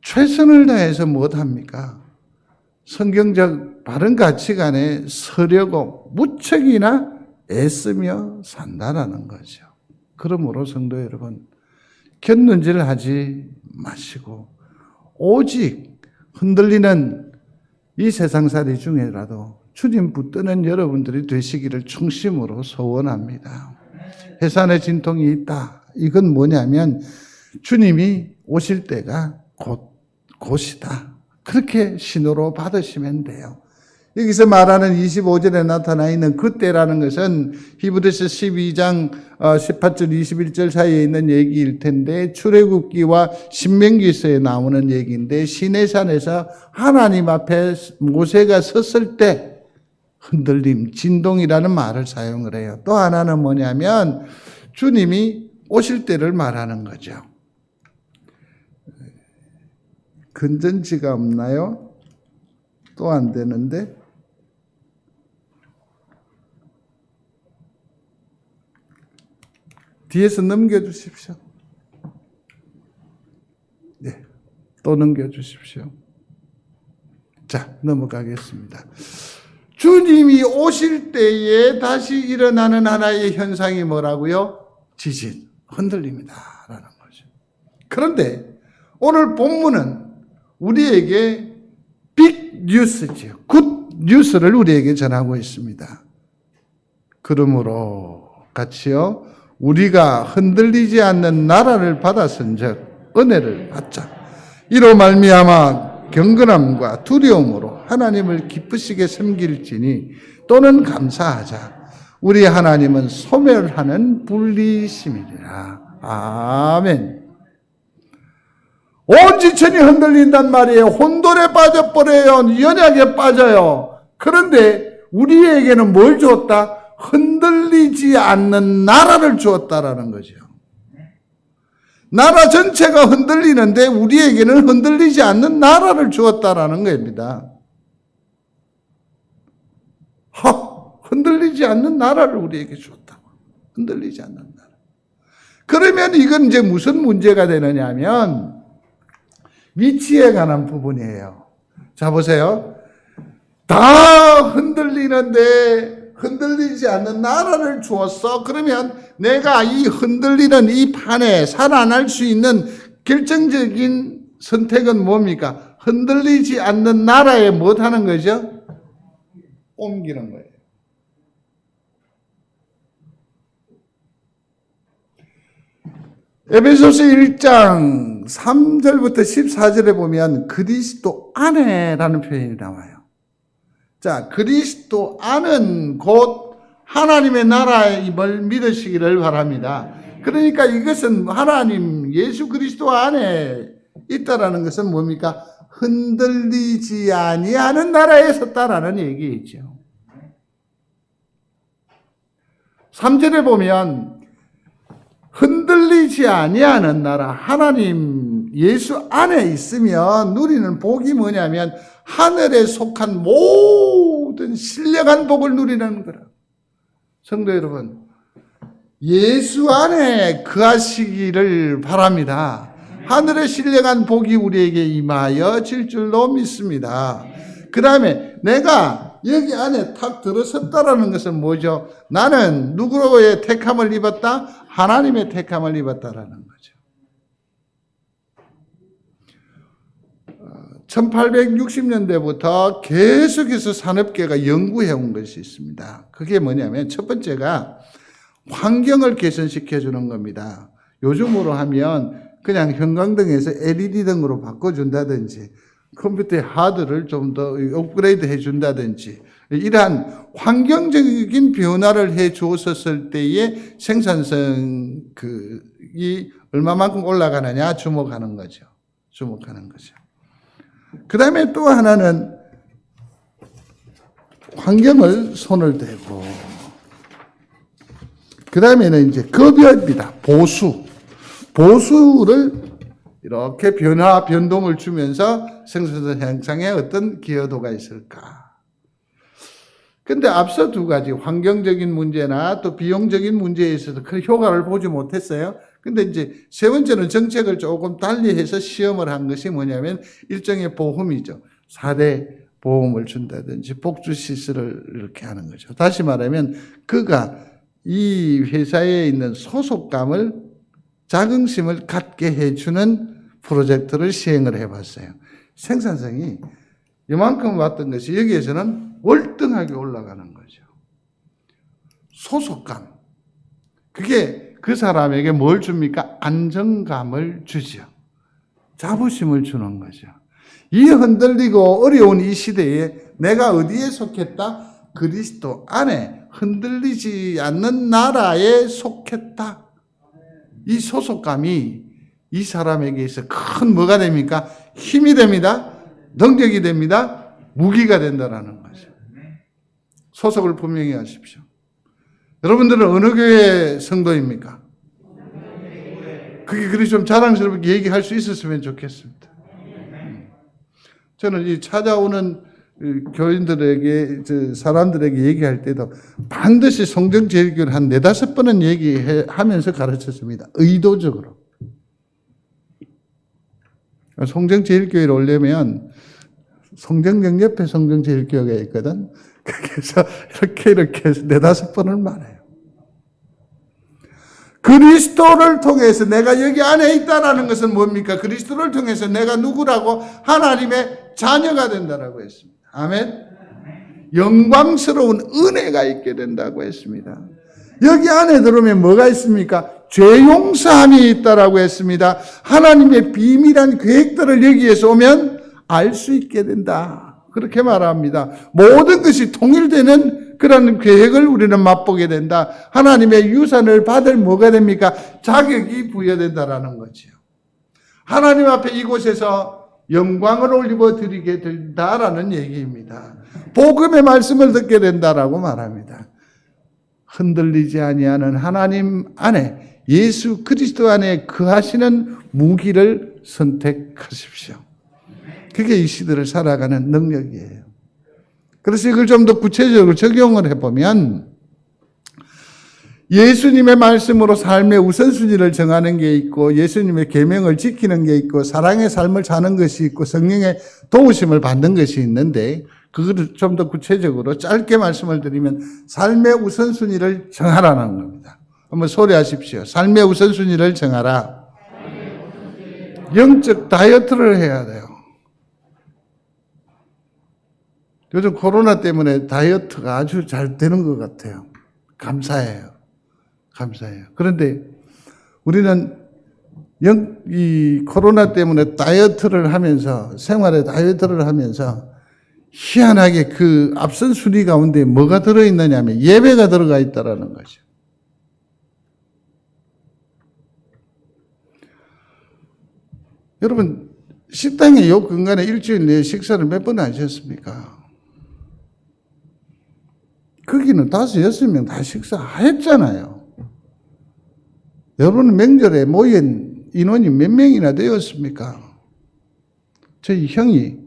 최선을 다해서 무엇합니까? 성경적 바른 가치관에 서려고 무척이나 애쓰며 산다라는 거죠. 그러므로 성도 여러분, 곁눈질 하지 마시고 오직 흔들리는 이 세상살이 중에라도 주님 붙드는 여러분들이 되시기를 충심으로 소원합니다. 해산의 진통이 있다. 이건 뭐냐면 주님이 오실 때가 곧이다. 그렇게 신호로 받으시면 돼요. 여기서 말하는 25절에 나타나 있는 그때라는 것은 히브리서 12장 18절 21절 사이에 있는 얘기일 텐데 출애굽기와 신명기서에 나오는 얘기인데 시내산에서 하나님 앞에 모세가 섰을 때 흔들림, 진동이라는 말을 사용을 해요. 또 하나는 뭐냐면 주님이 오실 때를 말하는 거죠. 건전지가 없나요? 또 안 되는데. 뒤에서 넘겨주십시오. 네, 또 넘겨주십시오. 자, 넘어가겠습니다. 주님이 오실 때에 다시 일어나는 하나의 현상이 뭐라고요? 지진, 흔들림이다라는 거죠. 그런데 오늘 본문은 우리에게 빅 뉴스죠. 굿 뉴스를 우리에게 전하고 있습니다. 그러므로 같이요. 우리가 흔들리지 않는 나라를 받았은즉 은혜를 받자. 이로 말미암아 경건함과 두려움으로 하나님을 기쁘시게 섬길지니 또는 감사하자. 우리 하나님은 소멸하는 분리심이니라. 아멘. 온 지천이 흔들린단 말이에요. 혼돈에 빠져버려요. 연약에 빠져요. 그런데 우리에게는 뭘 주었다? 흔들리지 않는 나라를 주었다라는 거죠. 나라 전체가 흔들리는데 우리에게는 흔들리지 않는 나라를 주었다라는 겁니다. 흔들리지 않는 나라를 우리에게 주었다. 흔들리지 않는 나라. 그러면 이건 이제 무슨 문제가 되느냐 하면 위치에 관한 부분이에요. 자, 보세요. 다 흔들리는데 흔들리지 않는 나라를 주었어. 그러면 내가 이 흔들리는 이 판에 살아날 수 있는 결정적인 선택은 뭡니까? 흔들리지 않는 나라에 뭐 하는 거죠? 옮기는 거예요. 에베소서 1장 3절부터 14절에 보면 그리스도 안에라는 표현이 나와요. 자, 그리스도 안은 곧 하나님의 나라임을 믿으시기를 바랍니다. 그러니까 이것은 하나님 예수 그리스도 안에 있다라는 것은 뭡니까? 흔들리지 아니하는 나라에 섰다라는 얘기이죠. 3절에 보면 흔들리지 아니하는 나라, 하나님 예수 안에 있으면 누리는 복이 뭐냐면 하늘에 속한 모든 신령한 복을 누리는 거라. 성도 여러분, 예수 안에 거하시기를 바랍니다. 하늘의 신령한 복이 우리에게 임하여 질 줄로 믿습니다. 그 다음에 내가 여기 안에 탁 들어섰다라는 것은 뭐죠? 나는 누구로의 택함을 입었다? 하나님의 택함을 입었다라는 거죠. 1860년대부터 계속해서 산업계가 연구해 온 것이 있습니다. 그게 뭐냐면 첫 번째가 환경을 개선시켜 주는 겁니다. 요즘으로 하면 그냥 형광등에서 LED 등으로 바꿔준다든지 컴퓨터의 하드를 좀 더 업그레이드 해준다든지 이러한 환경적인 변화를 해 주었을 때의 생산성이 얼마만큼 올라가느냐 주목하는 거죠. 주목하는 거죠. 그 다음에 또 하나는 환경을 손을 대고, 그 다음에는 이제 급여입니다. 보수를 이렇게 변동을 주면서 생산성 향상에 어떤 기여도가 있을까. 근데 앞서 두 가지 환경적인 문제나 또 비용적인 문제에 있어서 큰 효과를 보지 못했어요. 근데 이제 세 번째는 정책을 조금 달리 해서 시험을 한 것이 뭐냐면 일종의 보험이죠. 4대 보험을 준다든지 복주 시설을 이렇게 하는 거죠. 다시 말하면 그가 이 회사에 있는 소속감을 자긍심을 갖게 해주는 프로젝트를 시행을 해봤어요. 생산성이 이만큼 왔던 것이 여기에서는 월등하게 올라가는 거죠. 소속감. 그게 그 사람에게 뭘 줍니까? 안정감을 주죠. 자부심을 주는 거죠. 이 흔들리고 어려운 이 시대에 내가 어디에 속했다? 그리스도 안에 흔들리지 않는 나라에 속했다. 이 소속감이 이 사람에게 있어 큰 뭐가 됩니까? 힘이 됩니다. 능력이 됩니다. 무기가 된다라는 거죠. 소속을 분명히 하십시오. 여러분들은 어느 교회 성도입니까? 그게 그리 좀 자랑스럽게 얘기할 수 있었으면 좋겠습니다. 저는 이 찾아오는 교인들에게, 사람들에게 얘기할 때도 반드시 성경제일교를 한 4-5번은 얘기하면서 가르쳤습니다. 의도적으로. 성경제일교회를 오려면 성경역 옆에 성경제일교회가 있거든. 그래서 이렇게 4-5번을 말해요. 그리스도를 통해서 내가 여기 안에 있다라는 것은 뭡니까? 그리스도를 통해서 내가 누구라고? 하나님의 자녀가 된다라고 했습니다. 아멘. 영광스러운 은혜가 있게 된다고 했습니다. 여기 안에 들어오면 뭐가 있습니까? 죄 용서함이 있다라고 했습니다. 하나님의 비밀한 계획들을 여기에서 오면 알 수 있게 된다. 그렇게 말합니다. 모든 것이 통일되는 그런 계획을 우리는 맛보게 된다. 하나님의 유산을 받을 뭐가 됩니까? 자격이 부여된다라는 거죠. 하나님 앞에 이곳에서 영광을 올리고 드리게 된다라는 얘기입니다. 복음의 말씀을 듣게 된다라고 말합니다. 흔들리지 아니하는 하나님 안에, 예수 그리스도 안에 거하시는 무기를 선택하십시오. 그게 이 시대를 살아가는 능력이에요. 그래서 이걸 좀 더 구체적으로 적용을 해보면 예수님의 말씀으로 삶의 우선순위를 정하는 게 있고 예수님의 계명을 지키는 게 있고 사랑의 삶을 사는 것이 있고 성령의 도우심을 받는 것이 있는데 그거를 좀 더 구체적으로 짧게 말씀을 드리면 삶의 우선순위를 정하라는 겁니다. 한번 소리하십시오. 삶의 우선순위를 정하라. 영적 다이어트를 해야 돼요. 요즘 코로나 때문에 다이어트가 아주 잘 되는 것 같아요. 감사해요. 감사해요. 그런데 우리는 이 코로나 때문에 다이어트를 하면서, 생활에 다이어트를 하면서 희한하게 그 앞선 순위 가운데 뭐가 들어있느냐 하면 예배가 들어가 있다라는 거죠. 여러분, 식당에 요 근간에 일주일 내에 식사를 몇 번 하셨습니까? 거기는 5-6명 다 식사했잖아요. 여러분 명절에 모인 인원이 몇 명이나 되었습니까? 저희 형이,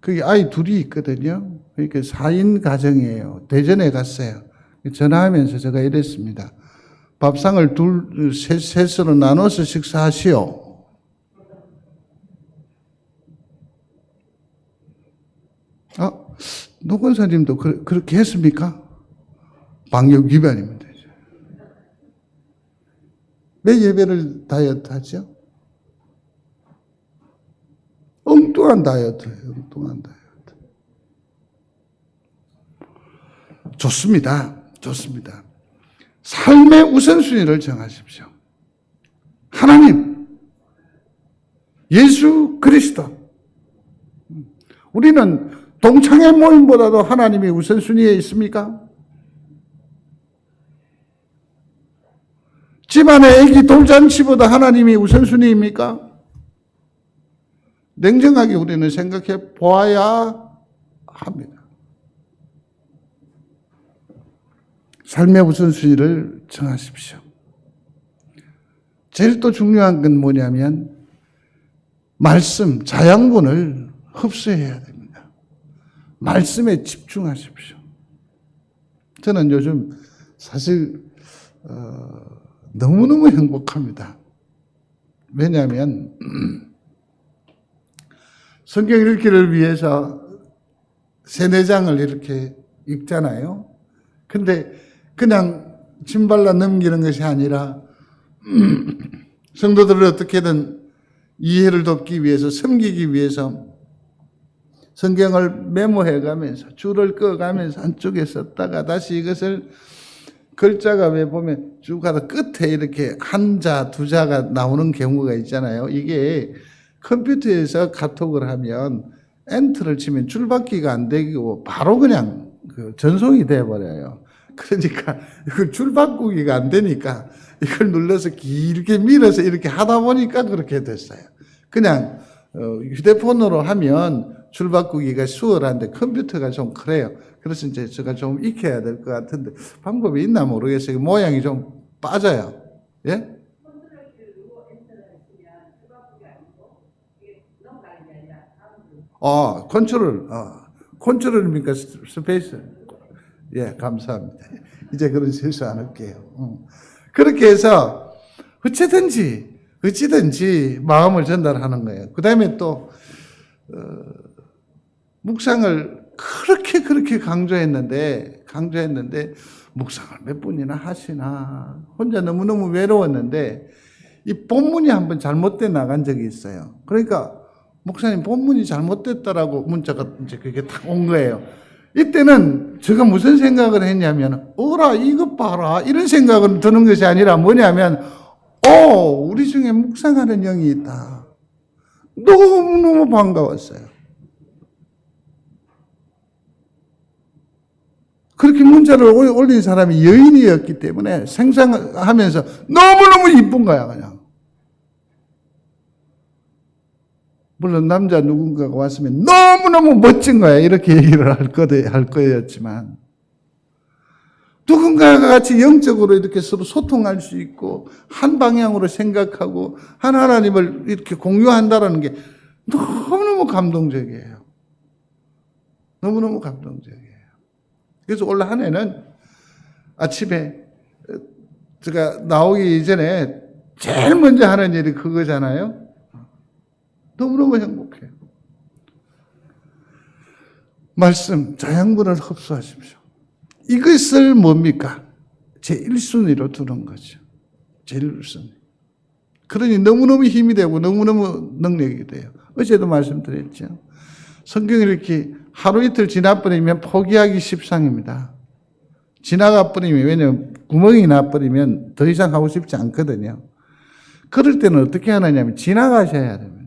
거기 아이 둘이 있거든요. 그러니까 4인 가정이에요. 대전에 갔어요. 전화하면서 제가 이랬습니다. 밥상을 셋으로 나눠서 식사하시오. 노 권사님도 그렇게 했습니까? 방역 위반입니다. 왜 예배를 다이어트 하죠? 엉뚱한 엉뚱한 다이어트예요. 엉뚱한 다이어트. 좋습니다. 좋습니다. 삶의 우선순위를 정하십시오. 하나님, 예수 그리스도. 우리는 동창회 모임보다도 하나님이 우선순위에 있습니까? 집안의 애기 돌잔치보다 하나님이 우선순위입니까? 냉정하게 우리는 생각해 보아야 합니다. 삶의 우선순위를 정하십시오. 제일 또 중요한 건 뭐냐면 말씀, 자양분을 흡수해야 됩니다. 말씀에 집중하십시오. 저는 요즘 사실 너무너무 행복합니다. 왜냐하면 성경 읽기를 위해서 3-4장을 이렇게 읽잖아요. 근데 그냥 침발라 넘기는 것이 아니라 성도들을 어떻게든 이해를 돕기 위해서, 섬기기 위해서 성경을 메모해 가면서 줄을 꺼 가면서 한쪽에 썼다가 다시 이것을 글자가 왜 보면 쭉 가다 끝에 이렇게 한 자, 2자가 나오는 경우가 있잖아요. 이게 컴퓨터에서 카톡을 하면 엔터를 치면 줄바퀴가 안 되고 바로 그냥 전송이 돼버려요. 그러니까 이걸 줄 바꾸기가 안 되니까 이걸 눌러서 길게 밀어서 이렇게 하다 보니까 그렇게 됐어요. 그냥 휴대폰으로 하면 줄 바꾸기가 수월한데 컴퓨터가 좀 그래요. 그래서 이제 제가 좀 익혀야 될 것 같은데 방법이 있나 모르겠어요. 모양이 좀 빠져요. 예? 컨트롤입니까? 스페이스? 예, 감사합니다. 이제 그런 실수 안 할게요. 그렇게 해서 어찌든지 마음을 전달하는 거예요. 그 다음에 또 묵상을 그렇게 강조했는데 묵상을 몇 분이나 하시나 혼자 너무너무 외로웠는데 이 본문이 한번 잘못돼 나간 적이 있어요. 그러니까 목사님 본문이 잘못됐다라고 문자가 이제 그게 딱 온 거예요. 이때는 제가 무슨 생각을 했냐면 어라 이것 봐라 이런 생각은 드는 것이 아니라 뭐냐면 우리 중에 묵상하는 영이 있다. 너무너무 반가웠어요. 그렇게 문자를 올린 사람이 여인이었기 때문에 생생하면서 너무너무 이쁜 거야 그냥. 물론 남자 누군가가 왔으면 너무너무 멋진 거야 이렇게 얘기를 할 거였지만 누군가가 같이 영적으로 이렇게 서로 소통할 수 있고 한 방향으로 생각하고 하나님을 이렇게 공유한다는 게 너무너무 감동적이에요. 너무너무 감동적이에요. 그래서 올 한 해는 아침에 제가 나오기 이전에 제일 먼저 하는 일이 그거잖아요. 너무너무 행복해요. 말씀, 자양분을 흡수하십시오. 이것을 뭡니까? 제1순위로 두는 거죠. 제1순위. 그러니 너무너무 힘이 되고 너무너무 능력이 돼요. 어제도 말씀드렸죠. 성경을 이렇게 하루 이틀 지나버리면 포기하기 십상입니다. 지나가버리면, 왜냐면 구멍이 나버리면 더 이상 하고 싶지 않거든요. 그럴 때는 어떻게 하느냐면 지나가셔야 됩니다.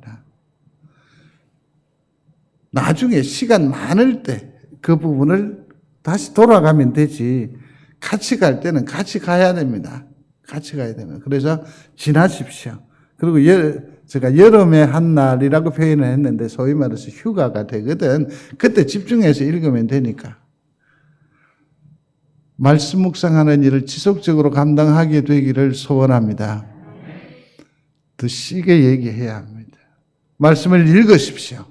나중에 시간 많을 때 그 부분을 다시 돌아가면 되지. 같이 갈 때는 같이 가야 됩니다. 같이 가야 됩니다. 그래서 지나십시오. 그리고 제가 여름의 한 날이라고 표현을 했는데 소위 말해서 휴가가 되거든. 그때 집중해서 읽으면 되니까. 말씀 묵상하는 일을 지속적으로 감당하게 되기를 소원합니다. 더 시게 얘기해야 합니다. 말씀을 읽으십시오.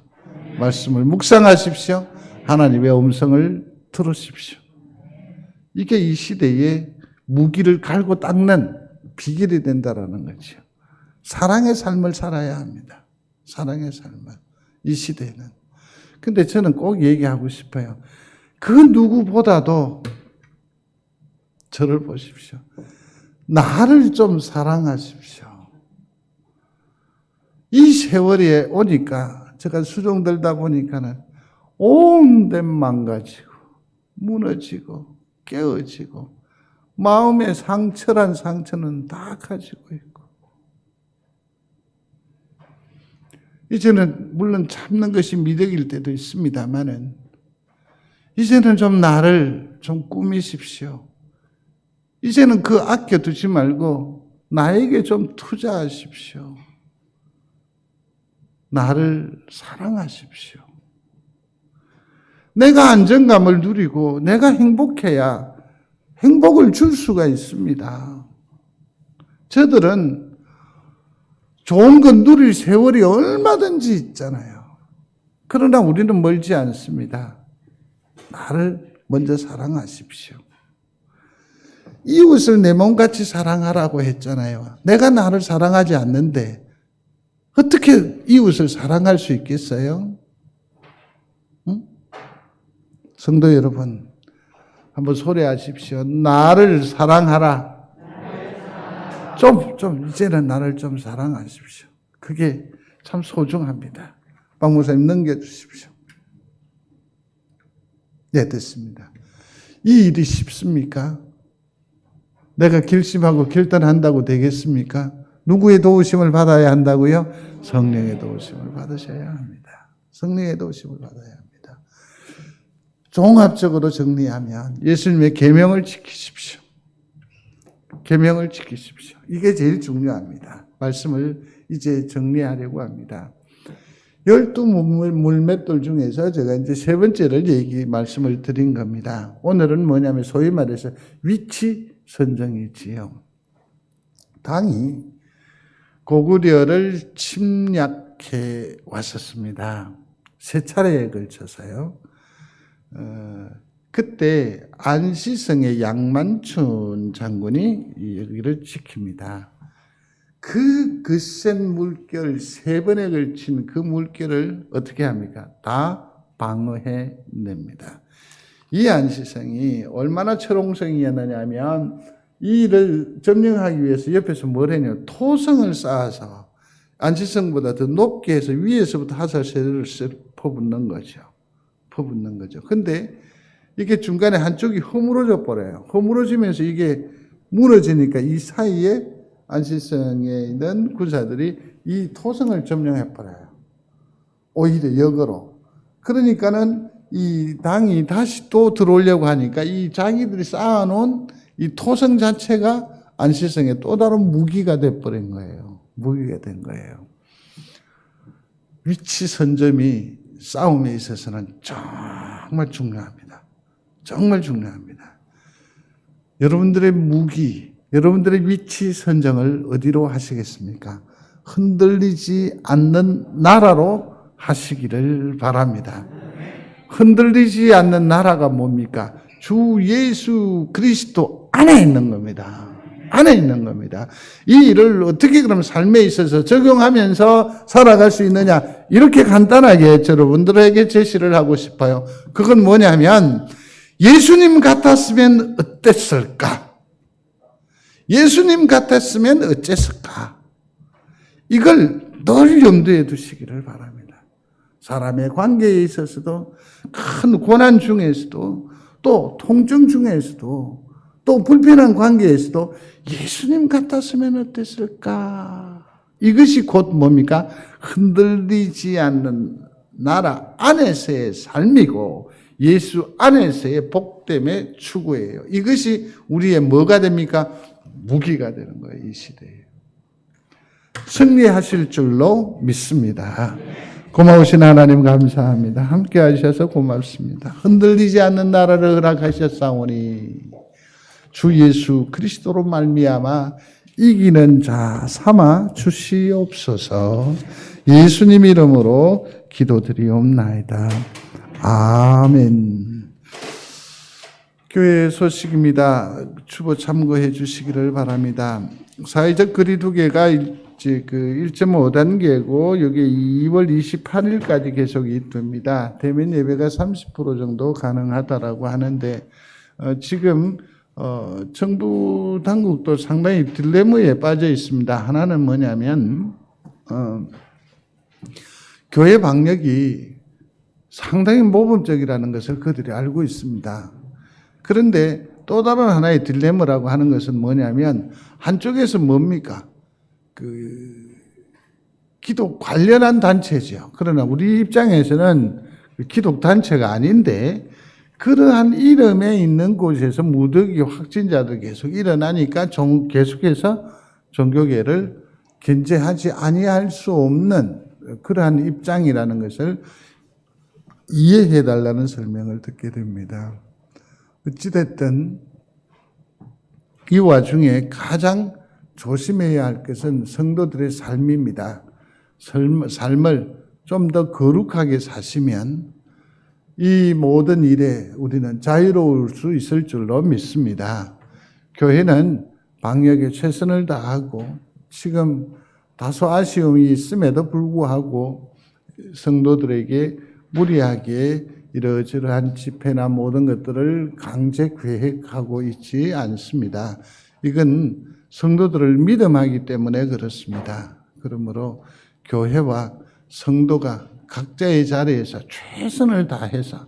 말씀을 묵상하십시오. 하나님의 음성을 들으십시오. 이게 이 시대에 무기를 갈고 닦는 비결이 된다라는 거죠. 사랑의 삶을 살아야 합니다. 사랑의 삶을. 이 시대는. 근데 저는 꼭 얘기하고 싶어요. 그 누구보다도 저를 보십시오. 나를 좀 사랑하십시오. 이 세월에 오니까 제가 수종 들다 보니까는 온 데 망가지고 무너지고 깨어지고 마음의 상처란 상처는 다 가지고 있고 이제는 물론 참는 것이 미덕일 때도 있습니다만은 이제는 좀 나를 좀 꾸미십시오. 이제는 그 아껴두지 말고 나에게 좀 투자하십시오. 나를 사랑하십시오. 내가 안정감을 누리고 내가 행복해야 행복을 줄 수가 있습니다. 저들은 좋은 건 누릴 세월이 얼마든지 있잖아요. 그러나 우리는 멀지 않습니다. 나를 먼저 사랑하십시오. 이웃을 내 몸같이 사랑하라고 했잖아요. 내가 나를 사랑하지 않는데 어떻게 이웃을 사랑할 수 있겠어요? 응? 성도 여러분, 한번 소리하십시오. 나를 사랑하라. 좀 이제는 나를 좀 사랑하십시오. 그게 참 소중합니다. 박 목사님 넘겨주십시오. 네, 됐습니다. 이 일이 쉽습니까? 내가 결심하고 결단한다고 되겠습니까? 누구의 도우심을 받아야 한다고요? 성령의 도우심을 받으셔야 합니다. 성령의 도우심을 받아야 합니다. 종합적으로 정리하면 예수님의 계명을 지키십시오. 계명을 지키십시오. 이게 제일 중요합니다. 말씀을 이제 정리하려고 합니다. 12 물맷돌 중에서 제가 이제 세 번째를 말씀을 드린 겁니다. 오늘은 뭐냐면 소위 말해서 위치 선정이지요. 당이 고구려를 침략해 왔었습니다. 세 차례에 걸쳐서요. 그때 안시성의 양만춘 장군이 여기를 지킵니다. 그 거센 물결, 3번에 걸친 그 물결을 어떻게 합니까? 다 방어해 냅니다. 이 안시성이 얼마나 철옹성이었느냐면 이 일을 점령하기 위해서 옆에서 뭘 했냐면 토성을 쌓아서 안시성보다 더 높게 해서 위에서부터 화살세를 퍼붓는 거죠. 퍼붓는 거죠. 근데 이게 중간에 한쪽이 허물어져 버려요. 허물어지면서 이게 무너지니까 이 사이에 안시성에 있는 군사들이 이 토성을 점령해 버려요. 오히려 역으로. 그러니까는 이 당이 다시 또 들어오려고 하니까 이 자기들이 쌓아놓은 이 토성 자체가 안시성의 또 다른 무기가 돼버린 거예요. 무기가 된 거예요. 위치 선점이 싸움에 있어서는 정말 중요합니다. 정말 중요합니다. 여러분들의 무기, 여러분들의 위치 선정을 어디로 하시겠습니까? 흔들리지 않는 나라로 하시기를 바랍니다. 흔들리지 않는 나라가 뭡니까? 주 예수 그리스도 안에 있는 겁니다. 안에 있는 겁니다. 이 일을 어떻게 그럼 삶에 있어서 적용하면서 살아갈 수 있느냐? 이렇게 간단하게 여러분들에게 제시를 하고 싶어요. 그건 뭐냐면 예수님 같았으면 어땠을까? 예수님 같았으면 어쨌을까? 이걸 늘 염두에 두시기를 바랍니다. 사람의 관계에 있어서도 큰 고난 중에서도 또 통증 중에서도 또 불편한 관계에서도 예수님 같았으면 어땠을까? 이것이 곧 뭡니까? 흔들리지 않는 나라 안에서의 삶이고 예수 안에서의 복됨의 추구예요. 이것이 우리의 뭐가 됩니까? 무기가 되는 거예요. 이 시대에. 승리하실 줄로 믿습니다. 고마우신 하나님 감사합니다. 함께 하셔서 고맙습니다. 흔들리지 않는 나라를 허락하셨사오니 주 예수 그리스도로 말미암아 이기는 자 삼아 주시옵소서. 예수님 이름으로 기도드리옵나이다. 아멘. 교회 소식입니다. 추보 참고해 주시기를 바랍니다. 사회적 거리 두개가 이제 그 1.5단계고 여기 2월 28일까지 계속 있습니다. 대면 예배가 30% 정도 가능하다라고 하는데 지금 정부 당국도 상당히 딜레마에 빠져 있습니다. 하나는 뭐냐면 교회 방역이 상당히 모범적이라는 것을 그들이 알고 있습니다. 그런데 또 다른 하나의 딜레마라고 하는 것은 뭐냐면 한쪽에서 뭡니까? 기독 관련한 단체죠. 그러나 우리 입장에서는 기독 단체가 아닌데 그러한 이름에 있는 곳에서 무더기 확진자들 계속 일어나니까 계속해서 종교계를 견제하지 아니할 수 없는 그러한 입장이라는 것을 이해해 달라는 설명을 듣게 됩니다. 어찌됐든 이 와중에 가장 조심해야 할 것은 성도들의 삶입니다. 삶을 좀 더 거룩하게 사시면 이 모든 일에 우리는 자유로울 수 있을 줄로 믿습니다. 교회는 방역에 최선을 다하고 지금 다소 아쉬움이 있음에도 불구하고 성도들에게 무리하게 이러저러한 집회나 모든 것들을 강제 계획하고 있지 않습니다. 이건 성도들을 믿음하기 때문에 그렇습니다. 그러므로 교회와 성도가 각자의 자리에서 최선을 다해서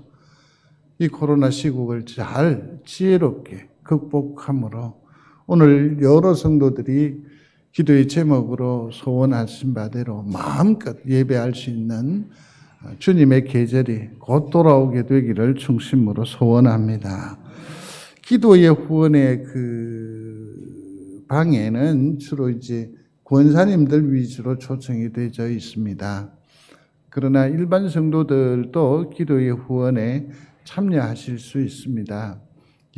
이 코로나 시국을 잘 지혜롭게 극복함으로 오늘 여러 성도들이 기도의 제목으로 소원하신 바대로 마음껏 예배할 수 있는 주님의 계절이 곧 돌아오게 되기를 중심으로 소원합니다. 기도의 후원의 그 방에는 주로 이제 권사님들 위주로 초청이 되어 있습니다. 그러나 일반 성도들도 기도의 후원에 참여하실 수 있습니다.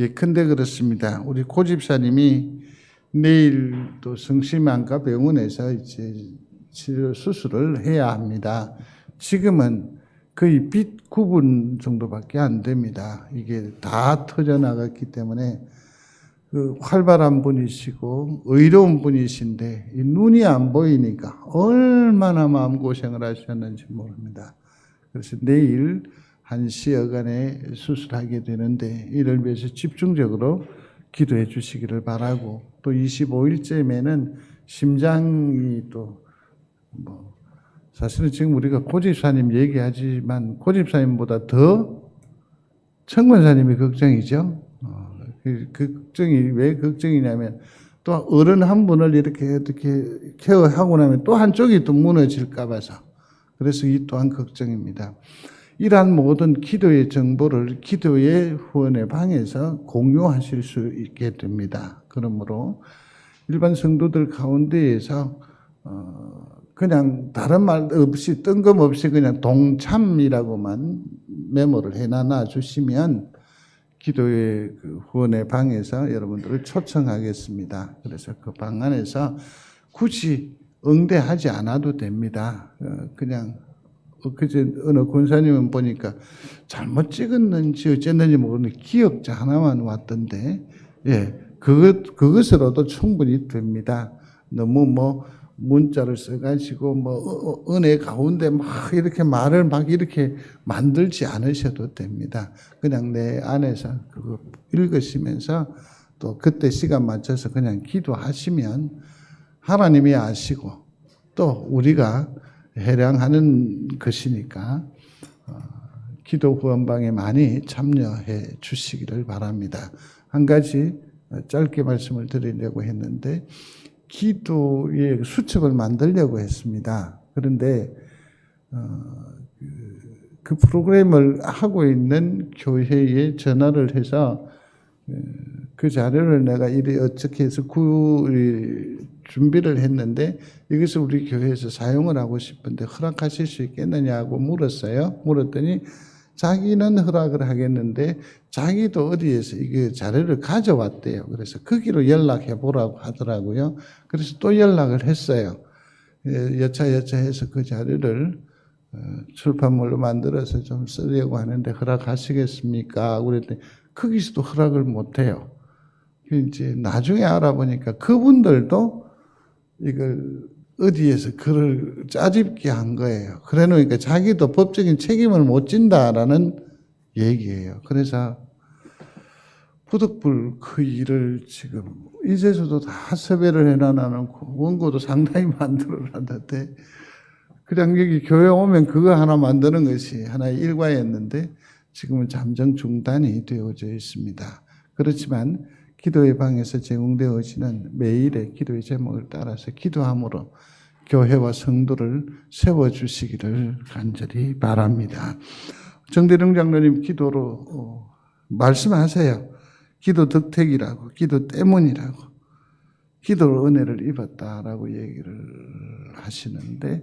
예컨대 그렇습니다. 우리 고 집사님이 내일 또 성심안과 병원에서 이제 치료 수술을 해야 합니다. 지금은 거의 빛 9분 정도밖에 안 됩니다. 이게 다 터져 나갔기 때문에 그 활발한 분이시고 의로운 분이신데 이 눈이 안 보이니까 얼마나 마음고생을 하셨는지 모릅니다. 그래서 내일 1시 여간에 수술하게 되는데 이를 위해서 집중적으로 기도해 주시기를 바라고 또 25일쯤에는 심장이 또 사실은 지금 우리가 고 집사님 얘기하지만 고 집사님보다 더 청권사님이 걱정이죠. 그 걱정이 왜 걱정이냐면 또 어른 한 분을 이렇게 케어하고 나면 또 한쪽이 또 무너질까 봐서 그래서 이 또한 걱정입니다. 이러한 모든 기도의 정보를 기도의 후원의 방에서 공유하실 수 있게 됩니다. 그러므로 일반 성도들 가운데에서 그냥 다른 말 없이 뜬금없이 그냥 동참이라고만 메모를 해놔 주시면 기도의 그 후원의 방에서 여러분들을 초청하겠습니다. 그래서 그 방 안에서 굳이 응대하지 않아도 됩니다. 그냥 그제 어느 권사님은 보니까 잘못 찍었는지 어쨌는지 모르는데 기억자 하나만 왔던데, 예, 그것으로도 충분히 됩니다. 너무 문자를 써가지고 은혜 가운데 막 이렇게 말을 막 이렇게 만들지 않으셔도 됩니다. 그냥 내 안에서 그거 읽으시면서 또 그때 시간 맞춰서 그냥 기도하시면 하나님이 아시고 또 우리가 해량하는 것이니까 기도 후원방에 많이 참여해 주시기를 바랍니다. 한 가지 짧게 말씀을 드리려고 했는데 기도의 수첩을 만들려고 했습니다. 그런데 그 프로그램을 하고 있는 교회에 전화를 해서 그 자료를 내가 이리 어떻게 해서 준비를 했는데 이것을 우리 교회에서 사용을 하고 싶은데 허락하실 수 있겠느냐고 물었어요. 물었더니 자기는 허락을 하겠는데 자기도 어디에서 이게 자료를 가져왔대요. 그래서 거기로 연락해 보라고 하더라고요. 그래서 또 연락을 했어요. 여차여차해서 그 자료를 출판물로 만들어서 좀 쓰려고 하는데 허락하시겠습니까? 그랬더니 거기서도 허락을 못 해요. 이제 나중에 알아보니까 그분들도 이걸 어디에서 글을 짜집게 한 거예요. 그래 놓으니까 자기도 법적인 책임을 못 진다라는 얘기예요. 그래서 부득불 그 일을 지금 이제서도 다 섭외를 해놔놓고 원고도 상당히 만들어놨는데 그냥 여기 교회 오면 그거 하나 만드는 것이 하나의 일과였는데 지금은 잠정 중단이 되어져 있습니다. 그렇지만 기도의 방에서 제공되어지는 매일의 기도의 제목을 따라서 기도함으로 교회와 성도를 세워주시기를 간절히 바랍니다. 정대령 장로님 기도로 말씀하세요. 기도 덕택이라고, 기도 때문이라고, 기도로 은혜를 입었다라고 얘기를 하시는데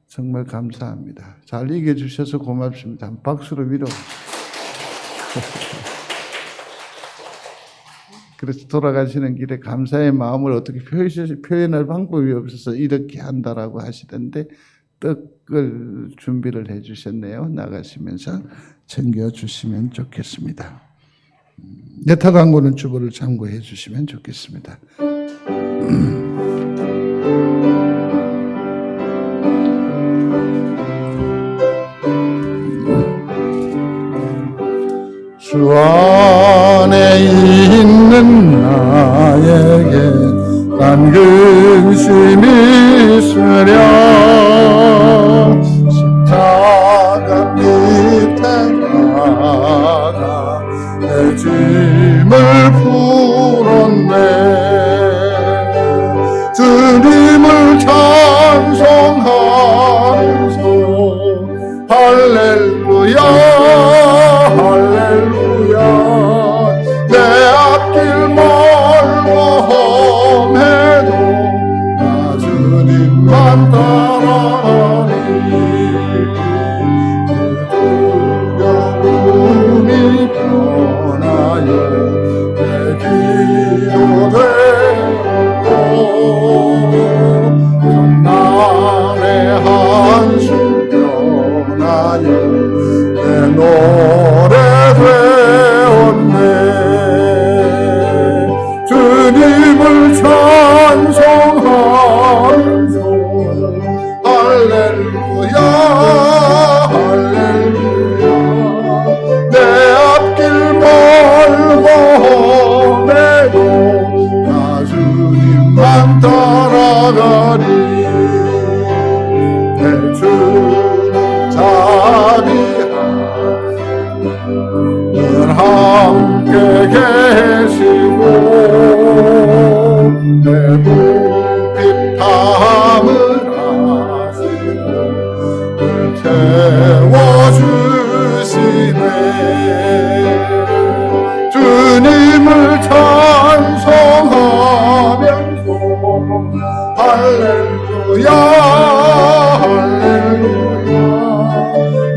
정말 감사합니다. 잘 이겨주셔서 고맙습니다. 박수로 위로. 그래서 돌아가시는 길에 감사의 마음을 어떻게 표현할 방법이 없어서 이렇게 한다라고 하시던데 떡을 준비를 해 주셨네요. 나가시면서 챙겨주시면 좋겠습니다. 여타 광고는 주보를 참고해 주시면 좋겠습니다. 주 안에 있는 나에게 난 근심이 있으랴 십자가 밑에 나가 내 짐을 풀었네 주님을 찬송하면서 할렐루야 할렐루야 내 앞길 멀고 험해도 나 주님만 따라가니 그 두려움이 변하여 내 기도되었고 전날의 한숨 변하여 내 노래 되었네 주님을 찬송하면서 할렐루야 할렐루야 내 앞길 멀고 험해도 나 주님만 따라가니 내 주님 자비하 늘 함께 계시고 내 묵핍함을 아시고 늘 채워주시네 주님을 찬송하면서 할렐루야 할렐루야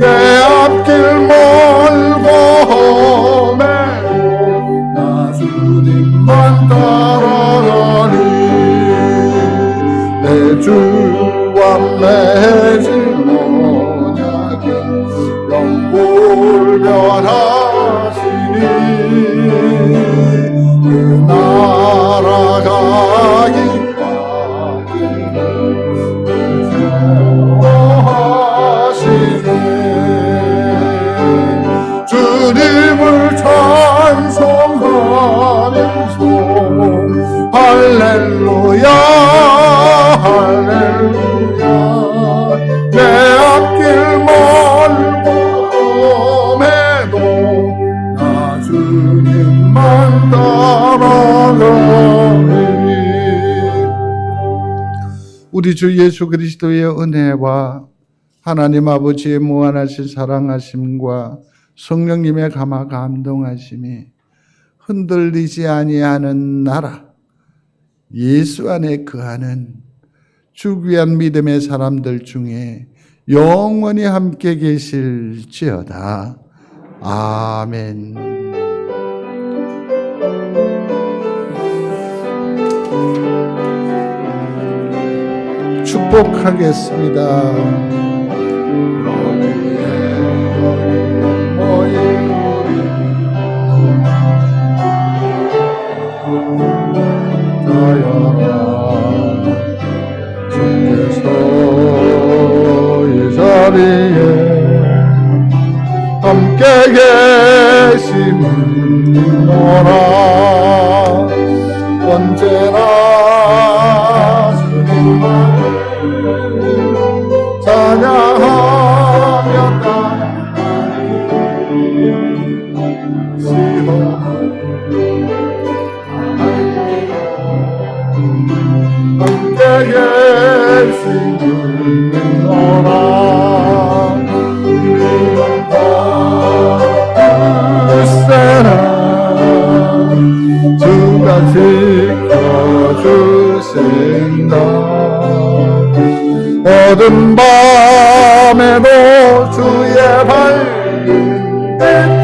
내 앞길 멀고 험해도 나 주님만 따라가니 내 주와 맺은 언약이 영불변하시니 그 나라 가기까지는 세워하시네 주님을 찬송하면서 할렐루야 할렐루야 내 앞길 멀고 험해도 나 주님만 따라가니 우리 주 예수 그리스도의 은혜와 하나님 아버지의 무한하신 사랑하심과 성령님의 감화 감동하심이 흔들리지 아니하는 나라 예수 안에 거하는 주귀한 믿음의 사람들 중에 영원히 함께 계실지어다. 아멘. 축복하겠습니다. 주께서 이 자리에 함께 계시는구나 언제나 주님만 어두운 밤에도 주의 밝은 빛